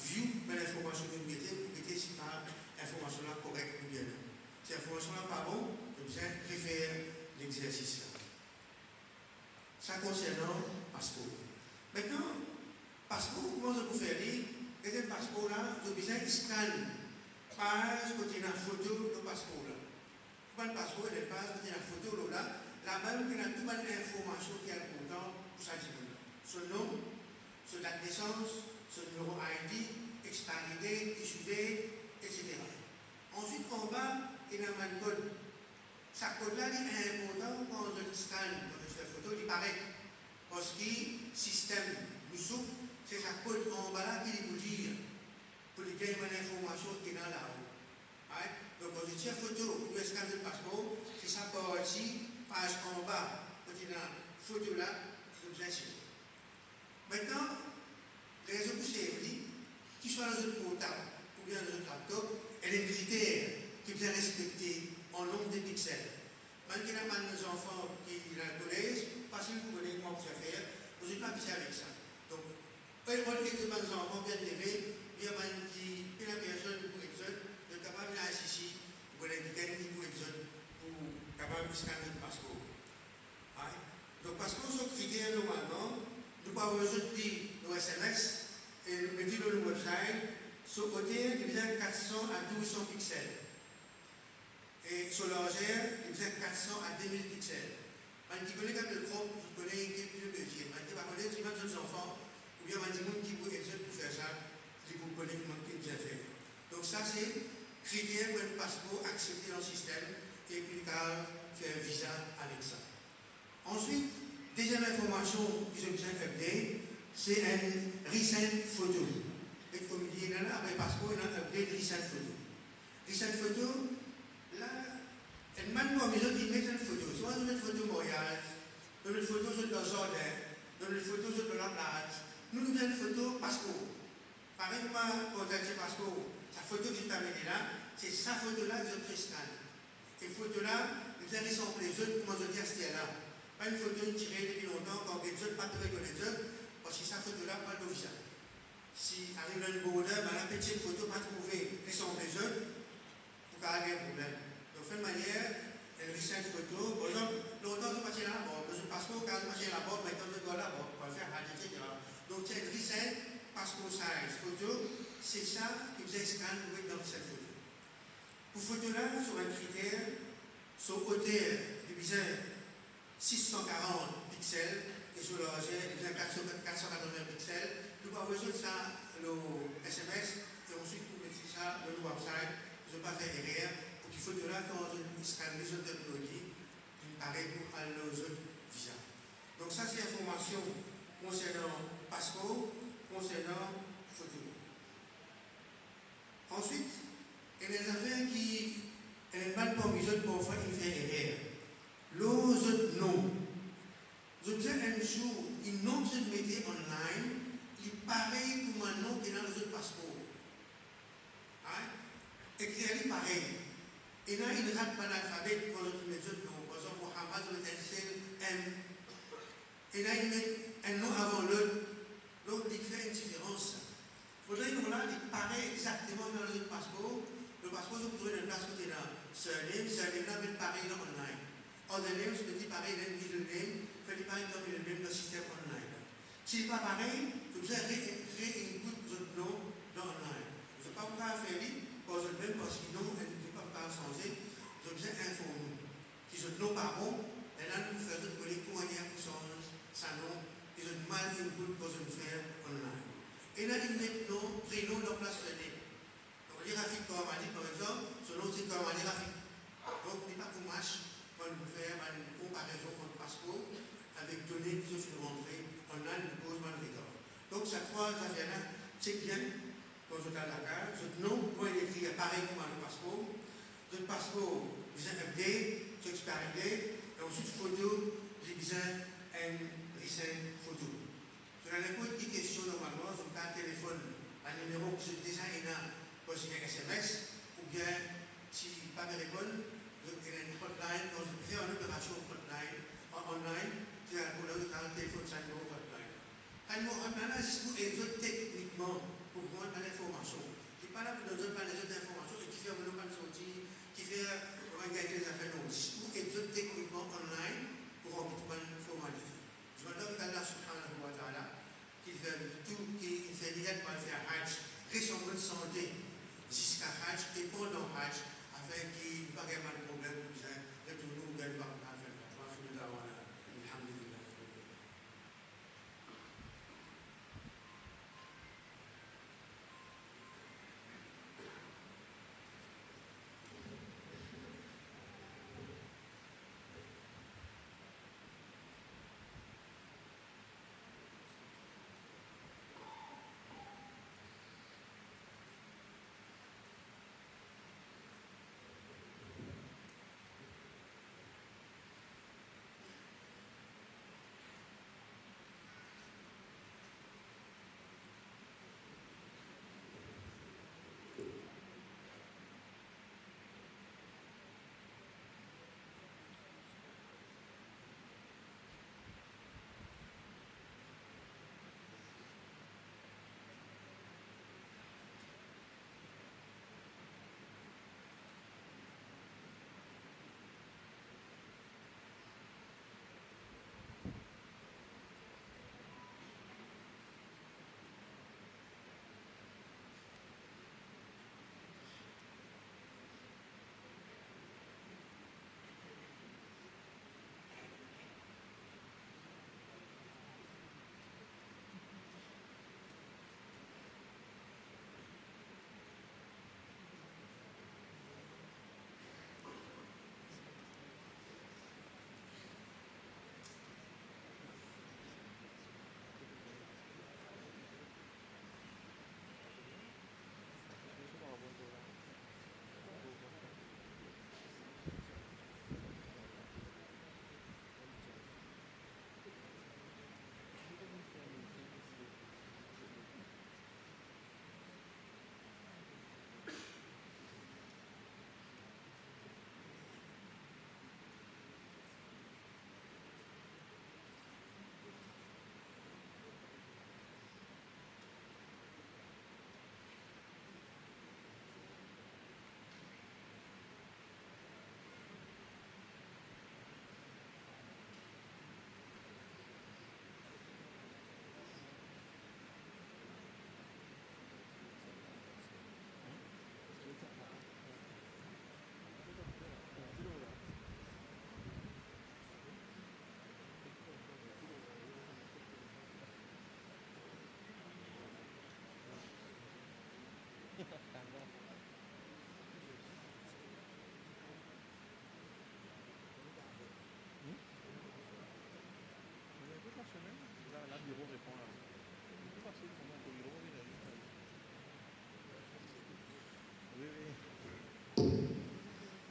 view l'information que vous mettez, pour mettez si l'information là correcte ou bien non. Si l'information là pas bon, je préfère l'exercice là. Ça concernant le passeport. Maintenant, passeport, comment je peux faire lire? Et ce passeport là, je besoin de scanner. Page côté la photo du passeport là. Pas le passeport, il y a une page côté la photo là. Là-bas, il y a toute l'information qui est importante pour ça. Son nom, son date de naissance, son numéro ID, expiry date, issue date, etc. Ensuite, en bas, il y a un code. Ce code-là est important quand je scanne, quand je fais photo, il paraît. Parce que le système nous souffle, c'est ce code en bas là qui vous dit, pour lui donner l'information qui est dans la haut. Donc, quand je tire photo, je scanne le passeport, c'est ça part ici, page en bas, quand il y a une photo là, je vous assure. Maintenant, les réseaux qui qu'ils soient dans un portable ou bien dans un laptop, et les critères qui bien respectés en nombre de pixels. Même qu'il y a des enfants qui la connaissent, facile pour connaître comment ça faire, vous n'êtes pas habitué avec ça. Donc, quand ils vont les enfants bien élevés, il y a une personne pour exemple, de capable de ici, pour les déterminer pour exemple, pour capable de scanner le passeport. Donc, passeport sont critères normalement, nous pouvons ajouter nos SMS et nous mettons dans le website, sur le côté, il y a 400 à 1200 pixels. Et sur l'argère, il y a 400 à 2000 pixels. Man qui connaît comme le crop, je connais quelques métiers. Man qui va connaître si même d'autres enfants, ou bien man qui pour faire ça, qui vous connaît comment il bien fait. Donc ça c'est critère pour un passeport accepté dans le système et puis faire un visa avec ça. Ensuite, deuxième information que j'ai besoin d'update, c'est un recent photo. Et comme il dit là, après passeport, il y a un update recent photo. Recent photo, là, elle m'a pas besoin de mettre une photo. Si on met une photo mariage, dans une photo sur le jardin, dans une photo sur la plage, nous avons une photo passeport. Pareil comme quand on dit passeport, sa photo qui est amenée là, c'est sa photo-là que je scanne. Et photo-là, nous avons ressemblé les autres, comment je dis à ce là. Pas une photo tirée depuis longtemps, quand les autres pas très les autres, parce que sa photo-là, pas le visage. Si arrive dans une border, la petite photo pas trouvée, ressemble les autres, pour qu'il y ait un problème. Donc, de manière, elle reçoit une photo. Par exemple, longtemps, je passe là-bas, dans un passeport, quand je passe là-bas, maintenant je dois là-bas, pour le faire, etc. Donc, c'est une recette, passeport size photo, c'est ça que vous avez scanné pour mettre dans cette photo. Pour photo-là, sur un critère, sur hauteur, divisé 640 pixels, et sur le largeur, 480 pixels. Nous avons besoin de ça, le SMS, et ensuite, vous mettez ça dans le website. Je ne vais pas faire erreur, pour qu'il faut là, quand on scanne les autres technologies, pareil pour nos autres visas. Donc, ça, c'est l'information concernant passeport, concernant photo. Ensuite, il y a des affaires qui, elle est mal pour les autres, pour faire une erreur. Les autres noms. Je disais un jour, les noms que je mettais online, il est pareil pour un nom qui est dans les autres passeports. Hein? Écrit pareil. Et là, il rate pas l'alphabet pour les autres noms. Par exemple, Mohamed, on met un seul M. Et là, il met un nom avant l'autre. L'autre, il fait une différence. Il faudrait que là, il paraît exactement dans les autres passeports. Le passeport, vous trouvez une place côté là. Surname, là, mais pareil dans online. Other name, je me dis pareil dans le middle name. Fait pareil dans le middle name dans le système online. Si ce n'est pas pareil, vous avez réinput votre nom dans online. Vous n'avez pas encore faire pour votre même parce que non, elle ne peut pas changer. Vous avez informé. Si votre nom pas bon, et là, nous faisons coller pour manière pour changer sa nom. Ils ont mal input pour se faire online. Et là, il met nom, prénom, leur place de nez. Les graphiques comme on dit, par exemple, selon c'est comme les graphiques. Donc, il n'est pas pour match, on peut faire une comparaison entre passeport avec données qui sont rentrées online, nous pose mal regard. Donc, ça trois affaires-là, c'est bien, quand je regarde la carte, votre nom, moi, il est écrit pareil comme le passeport. Votre passeport, vous avez un update, c'est expiry date, et ensuite, photo, j'ai besoin d'une recent photo. Je n'ai pas de questions normalement, je me téléphone, un numéro que j'ai déjà énorme. Parce qu'il y a un SMS, ou bien, si pas me répondre, il y a une hotline, quand je fais une opération hotline, online, c'est pour le téléphone 5 euros hotline. Alors, hotline, c'est pour les autres techniquement, pour voir l'information. Je ne suis pas là pour nous donner les autres informations, et qui fait un pas de sortie, qui fait organiser les affaires, non. C'est pour les autres techniquement online, pour remplir une formalité. Je me donne qu'Allah subhanahu wa ta'ala, qui fait tout, qui fait rien pour faire Hajj, récemment de santé. Jusqu'à Hajj et pendant Hajj, afin qu'il n'y ait pas de problème, retourner au Galba, afin que nous avons alhamdulillah.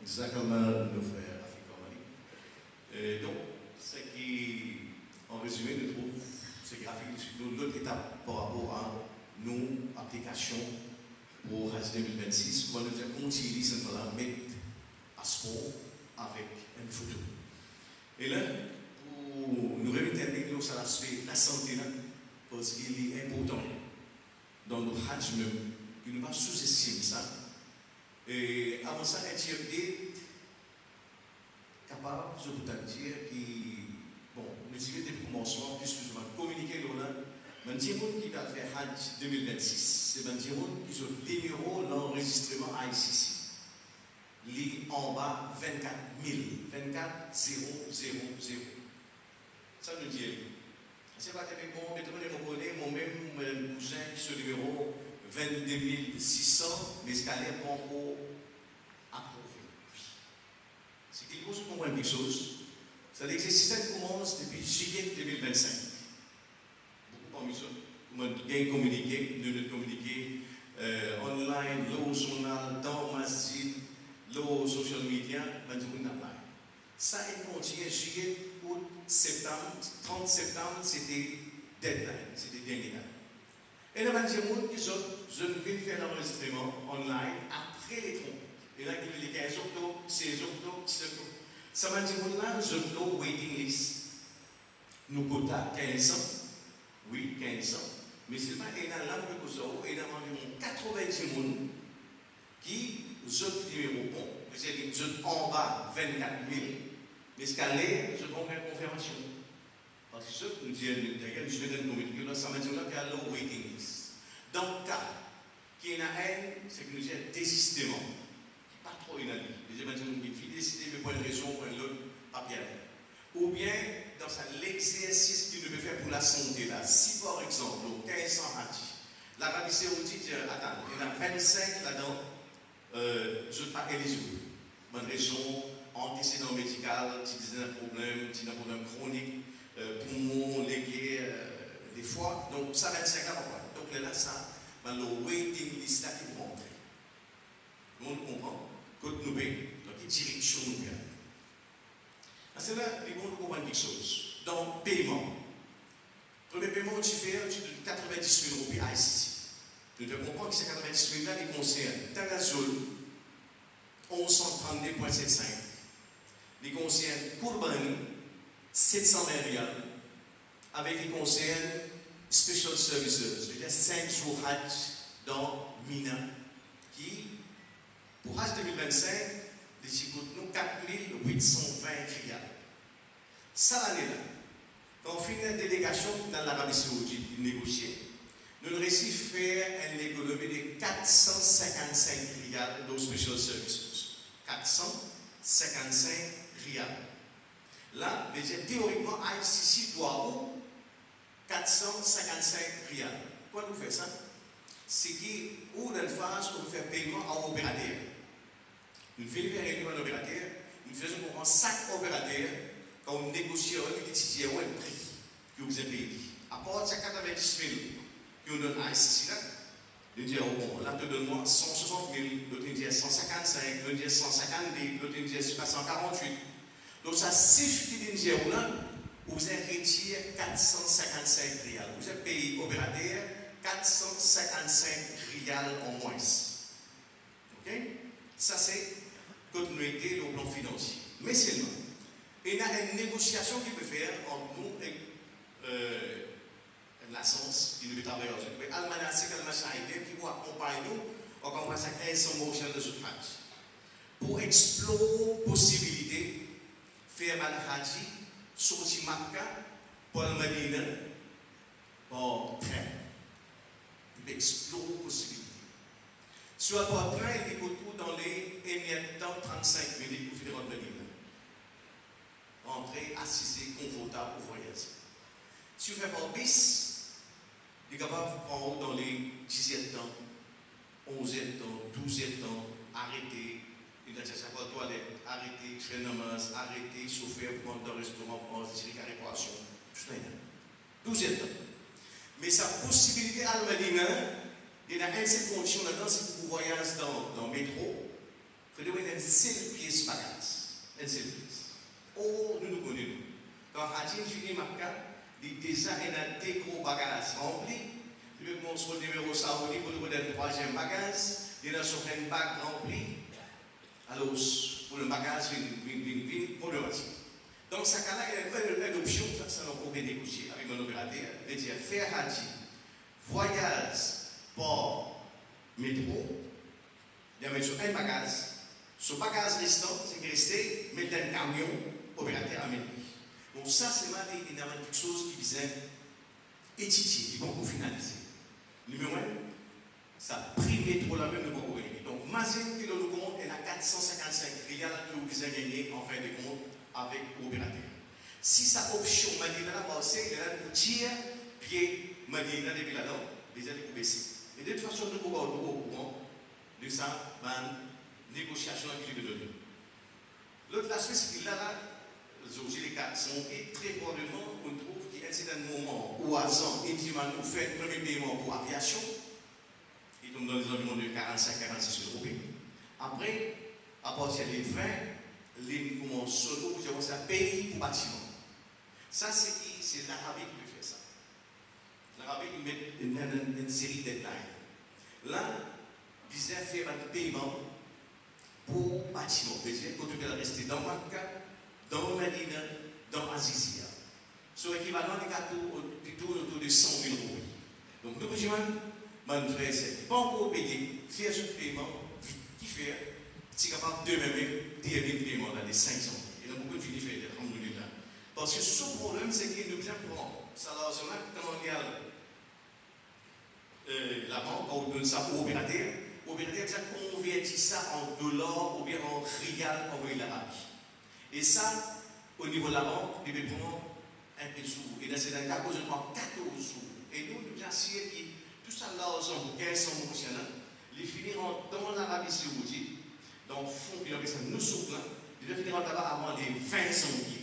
Exactement, nos frères africains. Donc, ce qui, en résumé, nous trouve ces graphiques sur notre étape par rapport à nos applications pour Hajj 2026, où nous avons continué à mettre passeport avec une photo. Et là, pour nous retenir sur l'aspect de la santé, parce qu'il est important dans nos Hajj même, qu'il ne pas sous-estimer ça. Et avant ça, être capable, je vous dire, bon, nous disons depuis le commencement, puisque je vais communiquer là, je vais dire qui va faire Hajj 2026, c'est un dire qui sont le numéro l'enregistrement ICC. Lit en bas 24 000, 24 000. Ça nous dit. C'est pas très bon, mais tout le monde connaît, moi-même, mon cousin, qui est numéro 22 600, mais ce qu'elle est pas encore approuvé. C'est qu'il faut se comprendre quelque chose. C'est-à-dire que ce système commence depuis juillet 2025. Beaucoup parmi eux, nous avons communiqué, nous communiqué online, le journal, dans Masjid, le social media, nous avons online. Ça est continué juillet, août, septembre, 30 septembre, c'était deadline, c'était dernier date. Et là, je viens faire l'enregistrement online après les 30. Et là, il y a les 15 octobre, 16 octobre, 17 octobre. Ça m'a dit, là, je dois waiting list. Nous quota 15 ans. Oui, 15 ans. Mais c'est pas un an de cause, il y a environ 90 personnes qui, je numéro 1, je en bas 24 000. Mais ce qu'elle est, je prends une confirmation. Parce que ce que nous disons, je vais donner une communication, ça m'a dit qu'il y a le waiting list. Dans le cas, qui est un, c'est que nous disons désistement, qui n'est pas trop une année. Les gens qui décident de prendre une raison pour une autre papier. Ou bien, dans l'exercice qu'il peut faire pour la santé, là, si par exemple, au 1500 Hajj, l'Arabie Saoudite, attends, il y en a 25 là-dedans, je ne suis pas éligible. Bonne raison, antécédent médical, si un problème chronique, poumon, légué, des fois, donc ça 25 ans. Donc là, ça, le waiting list là qui vont entrer. On comprend, côté nous payons, donc il direction nous payons. C'est là, il faut comprendre quelque chose. Donc, paiement. Le premier paiement, tu fais 90 000 roupies à ICC. Tu devons comprendre que ces 90 000 là, ils concernent Tagazol, 1132,75. Ils concernent Kourbani, 720 rials, avec les concernent Special Services, c'est-à-dire 5 jours Hajj dans Mina, qui, pour Hajj 2025, les coûtent nous 4 820 rials. Ça, l'année-là, quand on fait une délégation dans l'Arabie Saoudite, négocier, nous réussissons à faire une économie de 455 rials de Special Services. 455 rials. Là, théoriquement, ICC doit 455 rials. Pourquoi nous faisons ça? C'est qu'on a une phase où on fait paiement à opérateur. Nous faisons réunion à opérateur, nous faisons comprendre chaque opérateur quand on négocie avec l'étudiant un prix que vous avez payé. À part de 90 000 qu'on donne à ICC, nous disons, bon, là, tu donnes-moi 160 000, l'autre nous dit 155, l'autre nous dit 152, l'autre nous dit 148. Donc, ça, si je dis là, vous avez retiré 455 rials. Vous avez payé opérateur 455 rials en moins. OK? Ça, c'est continuité au plan financier. Mais seulement, il y a une négociation qui peut faire entre nous et l'agence qui nous travaille aujourd'hui. Mais Allemagne, c'est qui vous accompagne nous, on commence à créer son motion de souffrage. Pour explorer la possibilité de faire Al-Haji, sortir Makkah, Paul Medina, en train. Il explorer la possibilité. Sur le train, il est autour dans les émiettes temps 35 minutes pour finir en Medina. Entrer, assister, confortable pour voyager. Si vous faites par bis, il est capable de prendre dans les 17 ans, 11 ans, 12 ans, arrêter, il a dit ça pour la toilette, arrêter, faire namaz, arrêter, souffrir, prendre dans le restaurant, prendre des réparations, tout ça. 12 ans. Mais sa possibilité à Al-Medina, il y a une seule condition là-dedans, c'est que vous voyagez dans le métro, il faut donner un seul pièce bagage. Un seul pièce. Oh, nous connaissons. Quand Hadim finit Makka, il déjà un gros bagage rempli. Il veut qu'on soit numéro saoudi pour le troisième bagage. Il a sur un bac rempli. Alors, pour le bagage, il problématique. Donc, ça il y a une option, ça nous pourrait négocier avec mon opérateur, de dire faire Hadim, voyage, port, métro, il y a un bagage. Ce bagage restant, c'est que rester, mettre un camion opérateur à mettre. Donc ça, c'est quelque chose qui visait étudier, qui vont finaliser. Numéro 1, ça prime trop la même de beaucoup. Donc, imagine que le compte est à 455 rials que vous visez gagner en fin de compte avec l'opérateur. Si sa option m'a dit là, c'est que là, vous tirez pied, m'a dit là, depuis là-dedans, déjà, vous baissez. Et de toute façon, nous pouvons au courant de ça, négociation qui lui donne. L'autre aspect, c'est qu'il a là, les quatre sont et très probablement, on trouve qu'il y a un certain moment où Azan, intimement, nous fait un premier paiement pour l'aviation, qui tombe dans les environs de 45-46 euros. Après, à partir des 20, les solo, je vois ça, paye pour bâtiment. Ça, c'est l'Arabie qui peut faire ça. L'Arabie, il met une série de détails. Là, il disait faire un paiement pour bâtiment. C'est-à-dire que tu peux rester dans Makka, dans Medina, dans Azizia. C'est l'équivalent de tourne autour de 100 000 euros. Donc, nous, mon frère, c'est pas encore payé, faire ce paiement, qui fait, c'est capable de même dire des paiements dans les 500 000. Il y a beaucoup de filles qui font, alhamdoulilah. Parce que ce problème, c'est qu'il nous prend. Ça, là, quand on regarde la banque, on donne ça au opérateur. L'opérateur, ça convertit ça en dollars ou bien en rial envoyé l'Arabie. Et ça, au niveau de la banque, il va prendre un peu de sous. Et dans ce cas, je prends 14 sous. Et nous, nous assurons que tout ça, l'argent, 1500 fonctionnants, les finiront dans l'Arabie Saoudite, dans le fond, il y a nous sommes là, ils finiront là-bas avant les 20 janvier.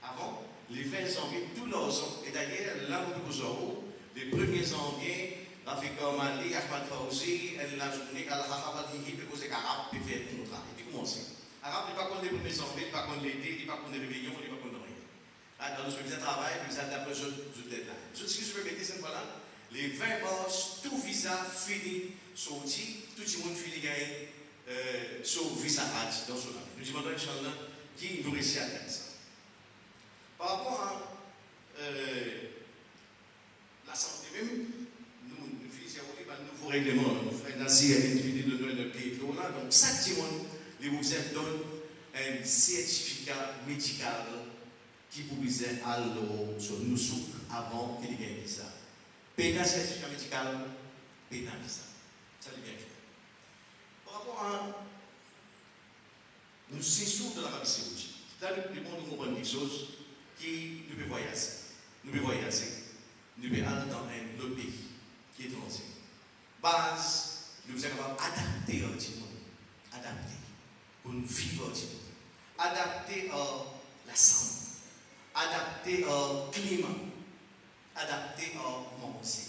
Avant les 20 janvier, tout l'argent. Et d'ailleurs, là où nous sommes, les 1er janvier, Rafika Mali, Ahmad Fawzi, la journée, Al-Hahabadi, il peut causer qu'Arabe peut faire tout travail. Et puis commencer. Arabe, il n'est pas contre les 1er janvier, il n'est pas contre l'été, il n'est pas contre les réveillons, il n'est pas contre rien. Dans le visa travail, visa d'après je deadline. Je dis que je peux mettre cette fois-là, les 20 mars, tout visa fini, sorti, tout le monde fini gagné sur visa Hajj dans ce là. Nous demandons, Inch'Allah, qui nous réussit à faire ça. Par rapport à la santé même, nous finissons par un nouveau règlement. Nos frères Nazir a fini de donner le pays là. Donc, chaque dimanche, les musulmans donnent un certificat médical qui pouvait aller sur nous souk avant qu'il y ait ça. Pénal certificat médical, pénal ça. Ça dit bien clair. Par rapport à nous séjour de l'Arabie Saoudite, là nous devons nous comprendre quelque chose qui nous peut voyager. Nous pouvons voyager. Nous pouvons aller dans un autre pays qui est étranger. Base, nous sommes capables d'adapter un petit monde. Adapter. Pour nous vivre un petit monde. Adapter la santé. Adapté au climat, adapté au manger.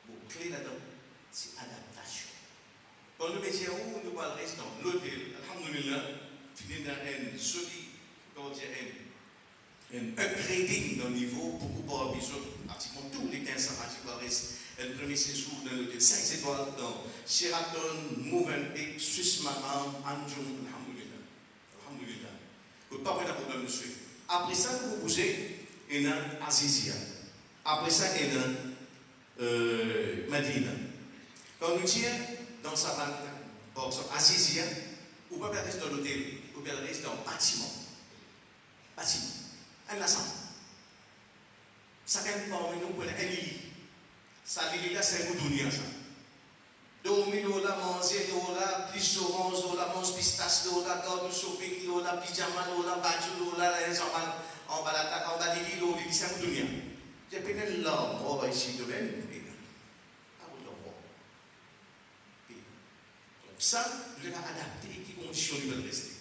Le clé là-dedans, c'est adaptation. Quand nous mettons où nous parlons dans l'hôtel, alhamdoulilah, finir dans un solide, comment dire, un upgrading d'un niveau beaucoup plus ambitieux, pratiquement tous les 15 sabbatiques, le premier séjour dans l'hôtel 5 étoiles dans Sheraton, Movenpick, Swiss Maram, Anjum, alhamdoulilah. Alhamdoulilah. Vous ne pouvez pas prendre problème de suite. Après ça, vous bougez, il y a Azizia. Après ça, il y a Medina. Quand nous disons dans sa banque, par exemple, Azizia, vous ne pouvez pas rester dans l'hôtel, vous pouvez rester dans le bâtiment. Bâtiment. Un ensemble. Ça gagne parmi nous pour un lit. Ça, lit là, c'est un coup de ça. $2 000, manger, plus orange, mange pistache, garde shopping, pyjama, badge, en bas l'attaque, en bas des lits, c'est un coup de j'ai pété l'homme, on va ici de même. Donc ça, je vais adapter qui conditions nous veulent rester.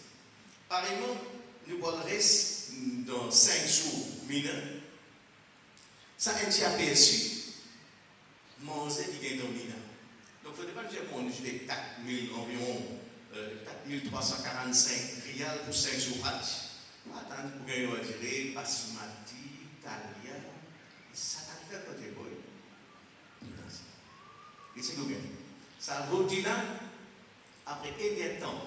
Par exemple, nous allons rester dans 5 jours mineurs. Ça, un petit aperçu, manger qui est dans mineurs. Donc, il ne faut pas dire qu'on fait 4 000 environ 4345 rials pour 5 jours Hajj. Attends, pour gagner, on va dire, basmati, talia, ça t'a fait côté boy. Et c'est nous ça rôti là, après un temps,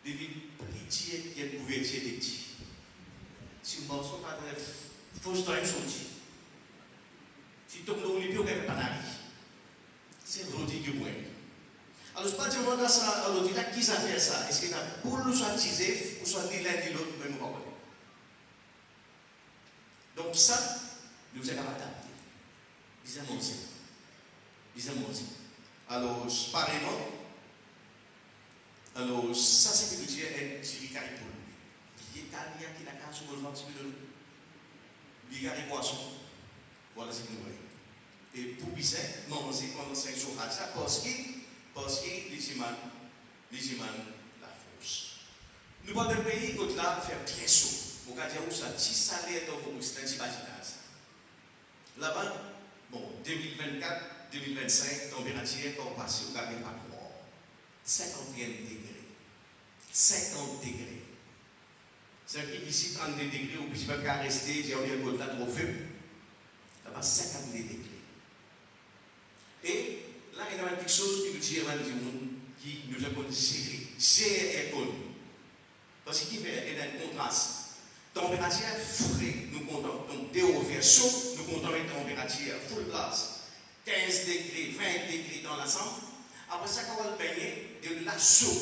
devient petit et couverture de petits. Si vous ne pas très faut se faire sortir. Si tu tombes dans le lit, vous n'avez pas d'avis. C'est rôti que vous avez. Alors, je ne sais pas si ça, alors, qui ça fait ça? Est-ce que pour nous soit tisé, ou soit ni l'un ni l'autre, même pas. Donc, ça, nous sommes capables d'adapter. Disons-moi aussi. Alors, pareillement, alors, ça, c'est que nous disons un petit carré pour lui. Il y a quelqu'un qui a qu'à se rejoindre sur le il y a des poissons. Voilà ce que nous voyons. Et pour Bizet, non, c'est pendant 5 jours à ça, parce que les imams la force. Nous avons un pays qui là faire bien chaud. Au cas où ça, si ça allait être au c'est un petit bâtiment. Là-bas, bon, 2024, 2025, température pour passer au cas de pas 51 degrés. 50 degrés. C'est-à-dire qu'ici, 32 degrés, ou puis pas rester, j'ai envie de là trop faible. Là-bas, 52 degrés. Et là, il y a quelque chose qui nous dit, qui nous a considéré. C'est économe. Parce qu'il fait un contraste. Température frais, nous comptons. Donc, dès au vers chaud, nous comptons une température full blast. 15 degrés, 20 degrés dans l'ensemble. Après ça, quand on va le baigner, de la chaud.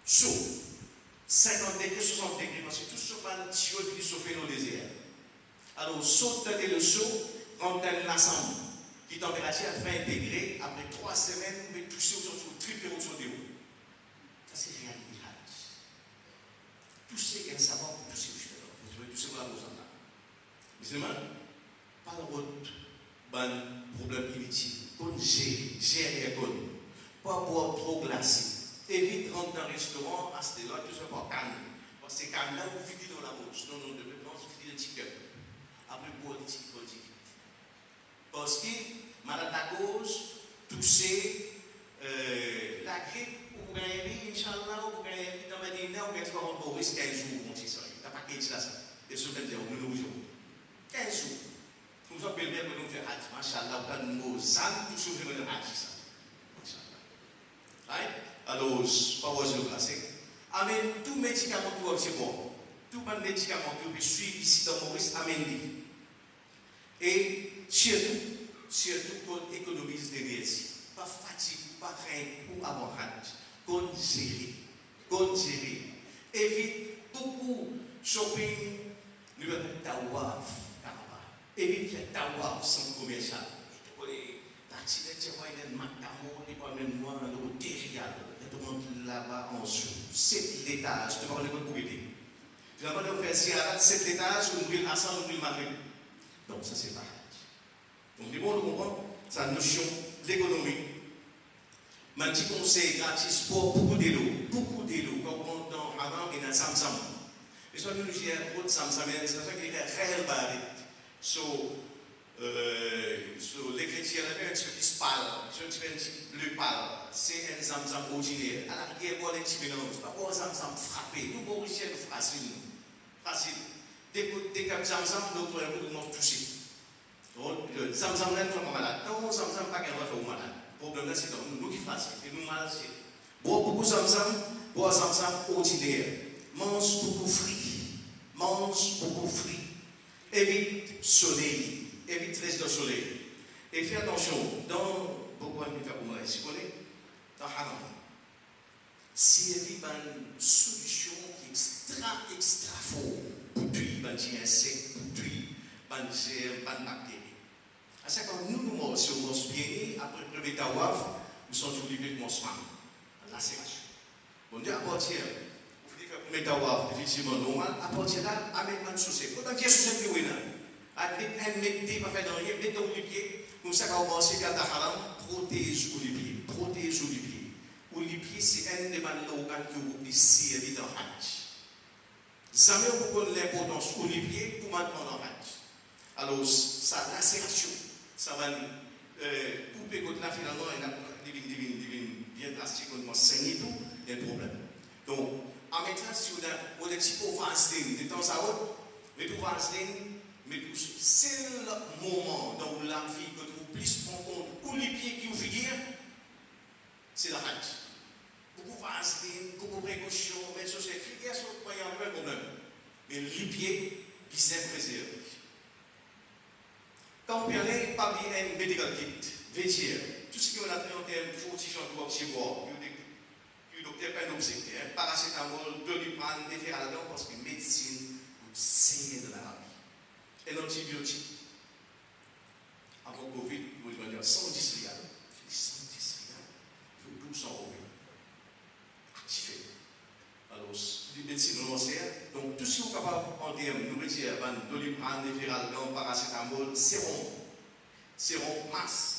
Chaud. 50 degrés, 60 degrés, parce que tout ce qu'on a qui chauffe dans le désert. Alors, sauter le chaud, quand on a l'ensemble, qui température à 20 degrés, après 3 semaines, vous pouvez toucher au triple au chaud de haut. Ça, c'est rien de mirage. Toucher quel savoir pour toucher le cheveu. Vous pouvez toucher pour la chose là. Musulman, pas le route, ban problème inutile. Qu'on gérer, pas boire trop glacé. Évite de rentrer dans le restaurant, à ce là, tout ça pas calme. Parce que calme là, vous finissez dans la bouche. Non, de préférence, vous finissez le ticket. Après, boire le ticket. Parce que, malade à cause, toucher, la grippe, ou gagner, Inch'Allah, ou gagner dans ma dîner, ou gagner par rapport au risque 15 jours, on dit ça. Tu n'as pas qu'à dire ça. Et ce que nous nous 15 jours. Nous sommes bien pour nous faire hâte. Machallah, on a nos âmes, tout ce que nous avons ça. Right? Alors, pas besoin de passer. Amen. Tout médicament qui va c'est bon. Tout médicament qui va suivre ici dans Maurice, amen. Et surtout qu'on économise l'énergie. Pas fatigue, pas rien pour avoir hâte. Qu'on gérer. Évite beaucoup shopping. Nous avons tawaf. Évite faire tawaf sans commercial. Là-bas en dessous, 7 étages, tu vas pas aider. Tu vas pas faire 7 étages, on ouvre Hassan, on ouvre Maghreb. Donc ça c'est pas. Donc les bons comprendre, c'est la notion de l'économie. Un petit conseil gratis pour beaucoup d'eau, comme dans Haram et dans Samsam. Et soit nous gérons beaucoup de Samsam, c'est ça qui est réel barré. Les chrétiens, ceux qui se parlent, ceux qui bleu pâle, c'est un zamzam ordinaire. À l'arrière, il y a un petit mélange. Pas un zamzam frappé. Nous, Mauriciens, nous facile. Dès que zamzam, nous pouvons toucher. Le zamzam, là, nous sommes malades. Non, zamzam, pas qu'un va faire malade. Le problème là, c'est nous qui facile. Et nous malades, c'est. Beaucoup zamzam, ordinaire. Mange beaucoup fruits. Évite soleil. Évite rester au soleil. Et fais attention, dans beaucoup de faire comme si vous connaissez, dans Haram, si il y a une solution qui est extra fort pour tuer les insectes, pour tuer les germes, les bactéries. À chaque fois, nous si on mange bien, après le premier tawaf, nous sommes toujours libérés de monsement, la lacération. On dit à partir, vous finissez le premier tawaf, effectivement normal, à partir de là, avec un souci. Quand on vient sur cette nuit, avec un métier, pas faire de rien, mettez au pied, comme ça, quand on va se garder à Haram, protège les pieds. Les pieds, c'est un des organes qui vous servi dans le Hajj. Jamais on peut connaître l'importance des pieds pour maintenant dans le Hajj. Alors, ça, lacération, ça va couper contre la finalement, il y a bien drastique, on va saigner tout, il y a si on a des petits pots vaseline, de temps à autre, mais tout vaseline, mais tout c'est le moment dans la vie que vous plus prendre compte où les pieds qui vous figurent, c'est la hâte. Beaucoup vaseline, beaucoup précaution, mais sur ces figures, il y a un peu de problème. Mais les pieds, qui sont préservés. Quand on parle parmi un medical kit, vêtière, tout ce qui est en termes de fortifiant de oxygène, le docteur peine obséqué, paracétamol, doliprane, déferaldon, parce que médecine, c'est de la vie. Et l'antibiotique, avant Covid, vous devez dire 110 rials. 110 rials, il faut 1200 euros. Activé. Alors, les médecines romancières, donc tout ce qui est capable en termes de nourriture, doliprane, déferaldon, paracétamol, sérum, masse.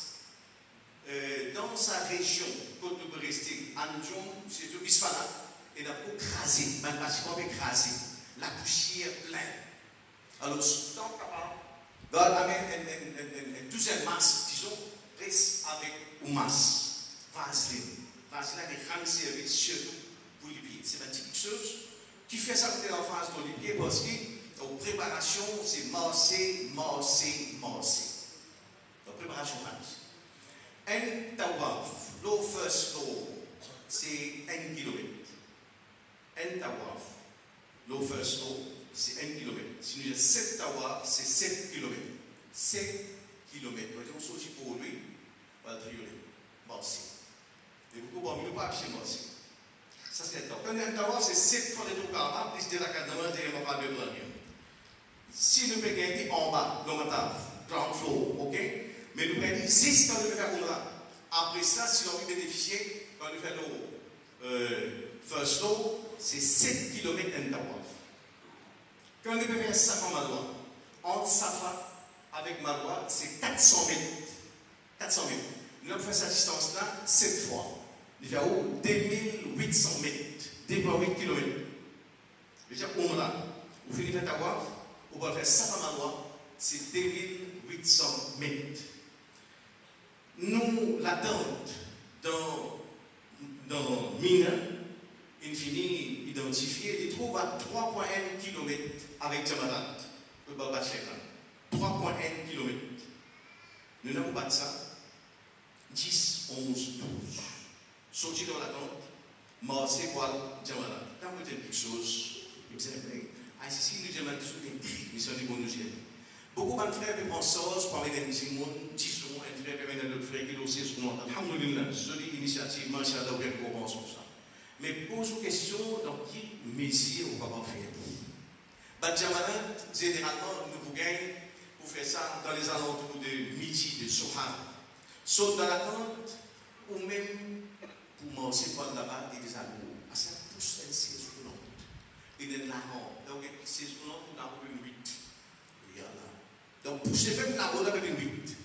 Dans sa région, côte de rester, Anjon, c'est tout bisphala, et n'a pas écrasé, même pas écrasé, la poussière pleine. Alors, donc, capable, une douzaine masse, disons, reste avec une masse, vaseline. Vaseline est grand service, surtout pour les pieds. C'est une petite chose qui fait ça en face dans les pieds parce que la préparation, c'est morcer. La préparation, un tawaf, le first floor, c'est 1 km. Un tawaf, le first floor, c'est 1 km. Si nous avons 7 tawaf, c'est 7 km. 7 km. On sortit pour lui, on va le trioler. Merci. Et beaucoup parmi nous pas chez merci. Ça c'est le temps. Quand un tawaf, c'est 7 fois le tour karma, plus de la cadence et le pas de blanc. Si nous payons en bas, dans le tawaf, ground floor, ok? Mais nous prenons 6 quand nous faisons Umrah. Après ça, si on veut bénéficier, quand nous faisons le first floor, c'est 7 km en tawaf. Quand nous faisons Safa Marwa, entre Safa avec Marwa, c'est 400 mètres. 400 mètres. Nous avons fait cette distance-là 7 fois. Nous faisons 2800 mètres. 2,8 km. Je veux dire, Umrah, vous finissez tawaf, vous pouvez faire Safa Marwa, c'est 2800 mètres. Nous l'attendons dans Mina, il finit identifié, il trouve à 3,1 km avec Jamarat, le Baba Cheikh. 3,1 km. Nous n'avons pas de ça. 10, 11, 12. Sorti dans l'attente, marcher pour Jamarat. Quand vous dites quelque chose, vous savez, si nous demandons des cris, nous sommes des bons nous. Beaucoup de frères et sœurs, parmi les musulmans, disons, un frère et un autre frère qui aussi se demandent, alhamdoulilah, jolie initiative, machallah, bien qu'on pense ça. Mais pose une question dans qui métier on va faire. Badjamarat, généralement, nous vous gagnons pour faire ça dans les alentours de midi, de Sohan. Sauf dans la tente, ou même pour manger par là-bas et des amours. À ça pousse une saison longue. Et des larrons. Donc, saison longue, on a une 8. Donc, pousser même la route avec une 8.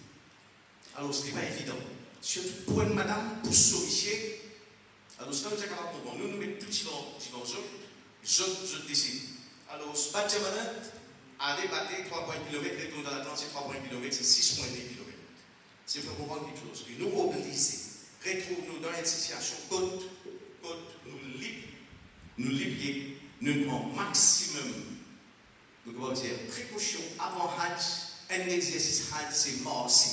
Alors, ce n'est pas évident. Surtout pour une madame, pour sauver. Alors, ce que nous sommes capables de comprendre, nous mettons tout différents zones. Je décide. Alors, ce Badjamarat, aller battre 3 km, retourner dans la tente, c'est 3 km, c'est 6,2 km. C'est pour comprendre quelque chose. Et nous mobiliser, retrouvons-nous dans une situation côte, nous libérer, nous prenons maximum. Donc, on va dire précaution avant Hajj, un exercice Hajj, c'est marcher.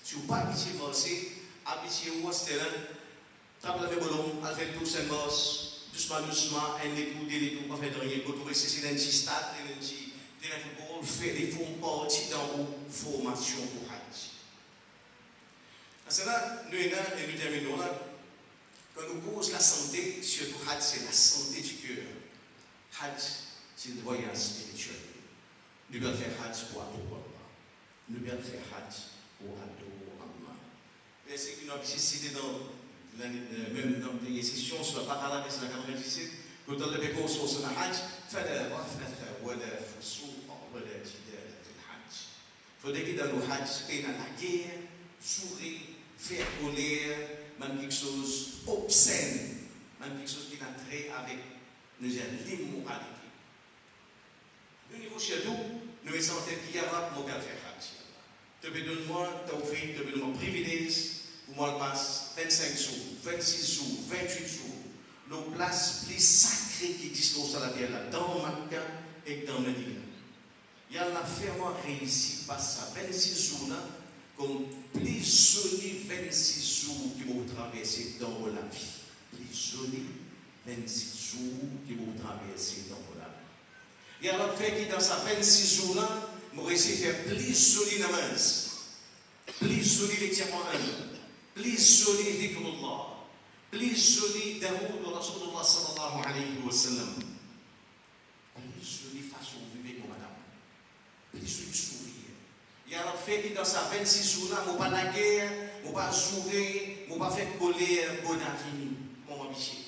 Si vous n'avez pas habitué à marcher, habituez-vous à ce terrain, travaillez le ballon, à faire tout ce marche, doucement, un écoute, des écoutes, pas faire de rien, vous c'est un petit stade, un petit terrain de football, faire des fonds partis dans une formation pour Hajj. À cela, nous terminons là. Quand nous posons la santé, surtout Hajj, c'est la santé du cœur. Hajj, c'est le voyage spirituel. Nous devons faire Hajj pour adorer Allah. Nous devons faire Hajj pour adorer Allah. Verset que nous avons cité même dans les sessions sur la parole de la 97, quand on a fait sur le Hajj, فلا رفث ولا فسوق ولا جدال في الحج. Il faudrait que dans le Hajj, il y ait la guerre, sourire, faire colère, même quelque chose obscène, même quelque chose qui a trait avec l'immoralité. Au niveau chez nous, nous sommes en train de dire mon gars faire Hajj. Tu peux donner-moi tawfiq, tu peux donner-moi privilège, pour moi je passe 25 jours, 26 jours, 28 jours, nos places plus sacrées qui disposent à la terre, là, dans Makka et dans Medina. Il y a la ferme réussi par ça, 26 jours là, comme plus joli 26 jours qui vont traverser dans la vie. Plus joli 26 jours qui vont traverser dans la vie. Il y a l'autre fait qui dans sa 26 jours là, nous réussi à faire plus joli namaz, plus joli l'examen, plus joli dhikrullah, plus joli d'amour de Rasulullah sallallahu alayhi wa sallam, plus joli façon de vivre comme madame, plus joli sourire. Il y a l'autre fait qui dans sa 26 jours là, nous pas la guerre, nous pas sourire, nous pas faire coller bon fini, mon amitié.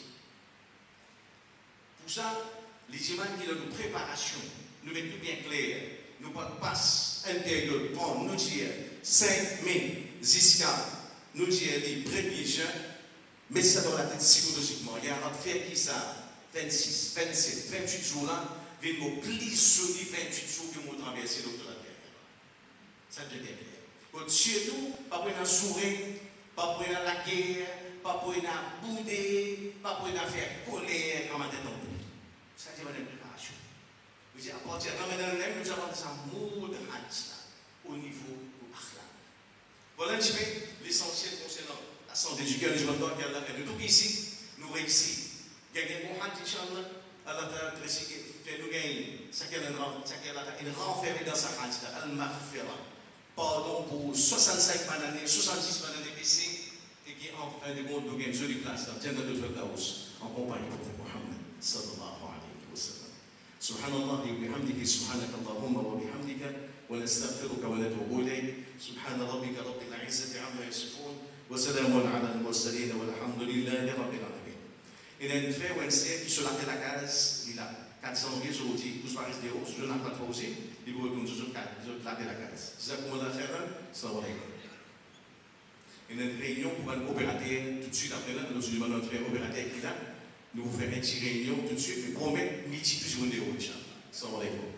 Pour ça, les imams qui ont une préparation, nous mettons tout bien clair, nous passe intérieur, bon, nous dire 5 mai jusqu'à nous dire les premiers juin, mais ça dans la tête psychologiquement. Il y a un autre fait qui ça, 26, 27, 28 jours là, vient nous plus sur les 28 jours que nous traversons l'autre la terre. Ça devient clair. Surtout, pas pour un sourire, pas pour la guerre, pas pour un bouder, pas pour faire colère comme un détendu. Ça c'est une préparation. Vous dites, à partir de Ramadan, nous avons un mot de Hajj au niveau du Akhlaq. Voilà un petit peu l'essentiel concernant la santé du cœur. Je me donne qu'elle a fait de tout ici, nous réussissons. Gagner un bon Hajj, Inch'Allah, Allah t'a fait nous gagner. Ça qu'elle a renfermé dans sa Hajj, Al-Maghfira. Pardon pour 65 bananes, 70 bananes PC, et qui en fin de compte nous gagne une jolie place dans Jannah al-Firdaus en compagnie du prophète Mohammed sallallahu alayhi wa sallam. Subhanallah wa bihamdihi, subhanaka Allahumma wa bihamdika, wa nastaghfiruka wa natubu ilayk. Subhana rabbika rabbil izzati amma yasifun, wa salamun ala al-mursalin, walhamdulillahi rabbil alamin. Il y a une frère Wednesday qui se l'a fait la case, il a 400 janvier, aujourd'hui, tout se passe de haut, je n'ai pas trop aussi, il vous retourne toujours la case. C'est ça qu'on va faire, salam alaikum. Il y a une réunion pour un opérateur, tout de suite après là, nous avons notre opérateur qui est là, nous vous faire une petite réunion tout de suite, mais promet midi plus journée, Inch'Allah. Salam alaikum.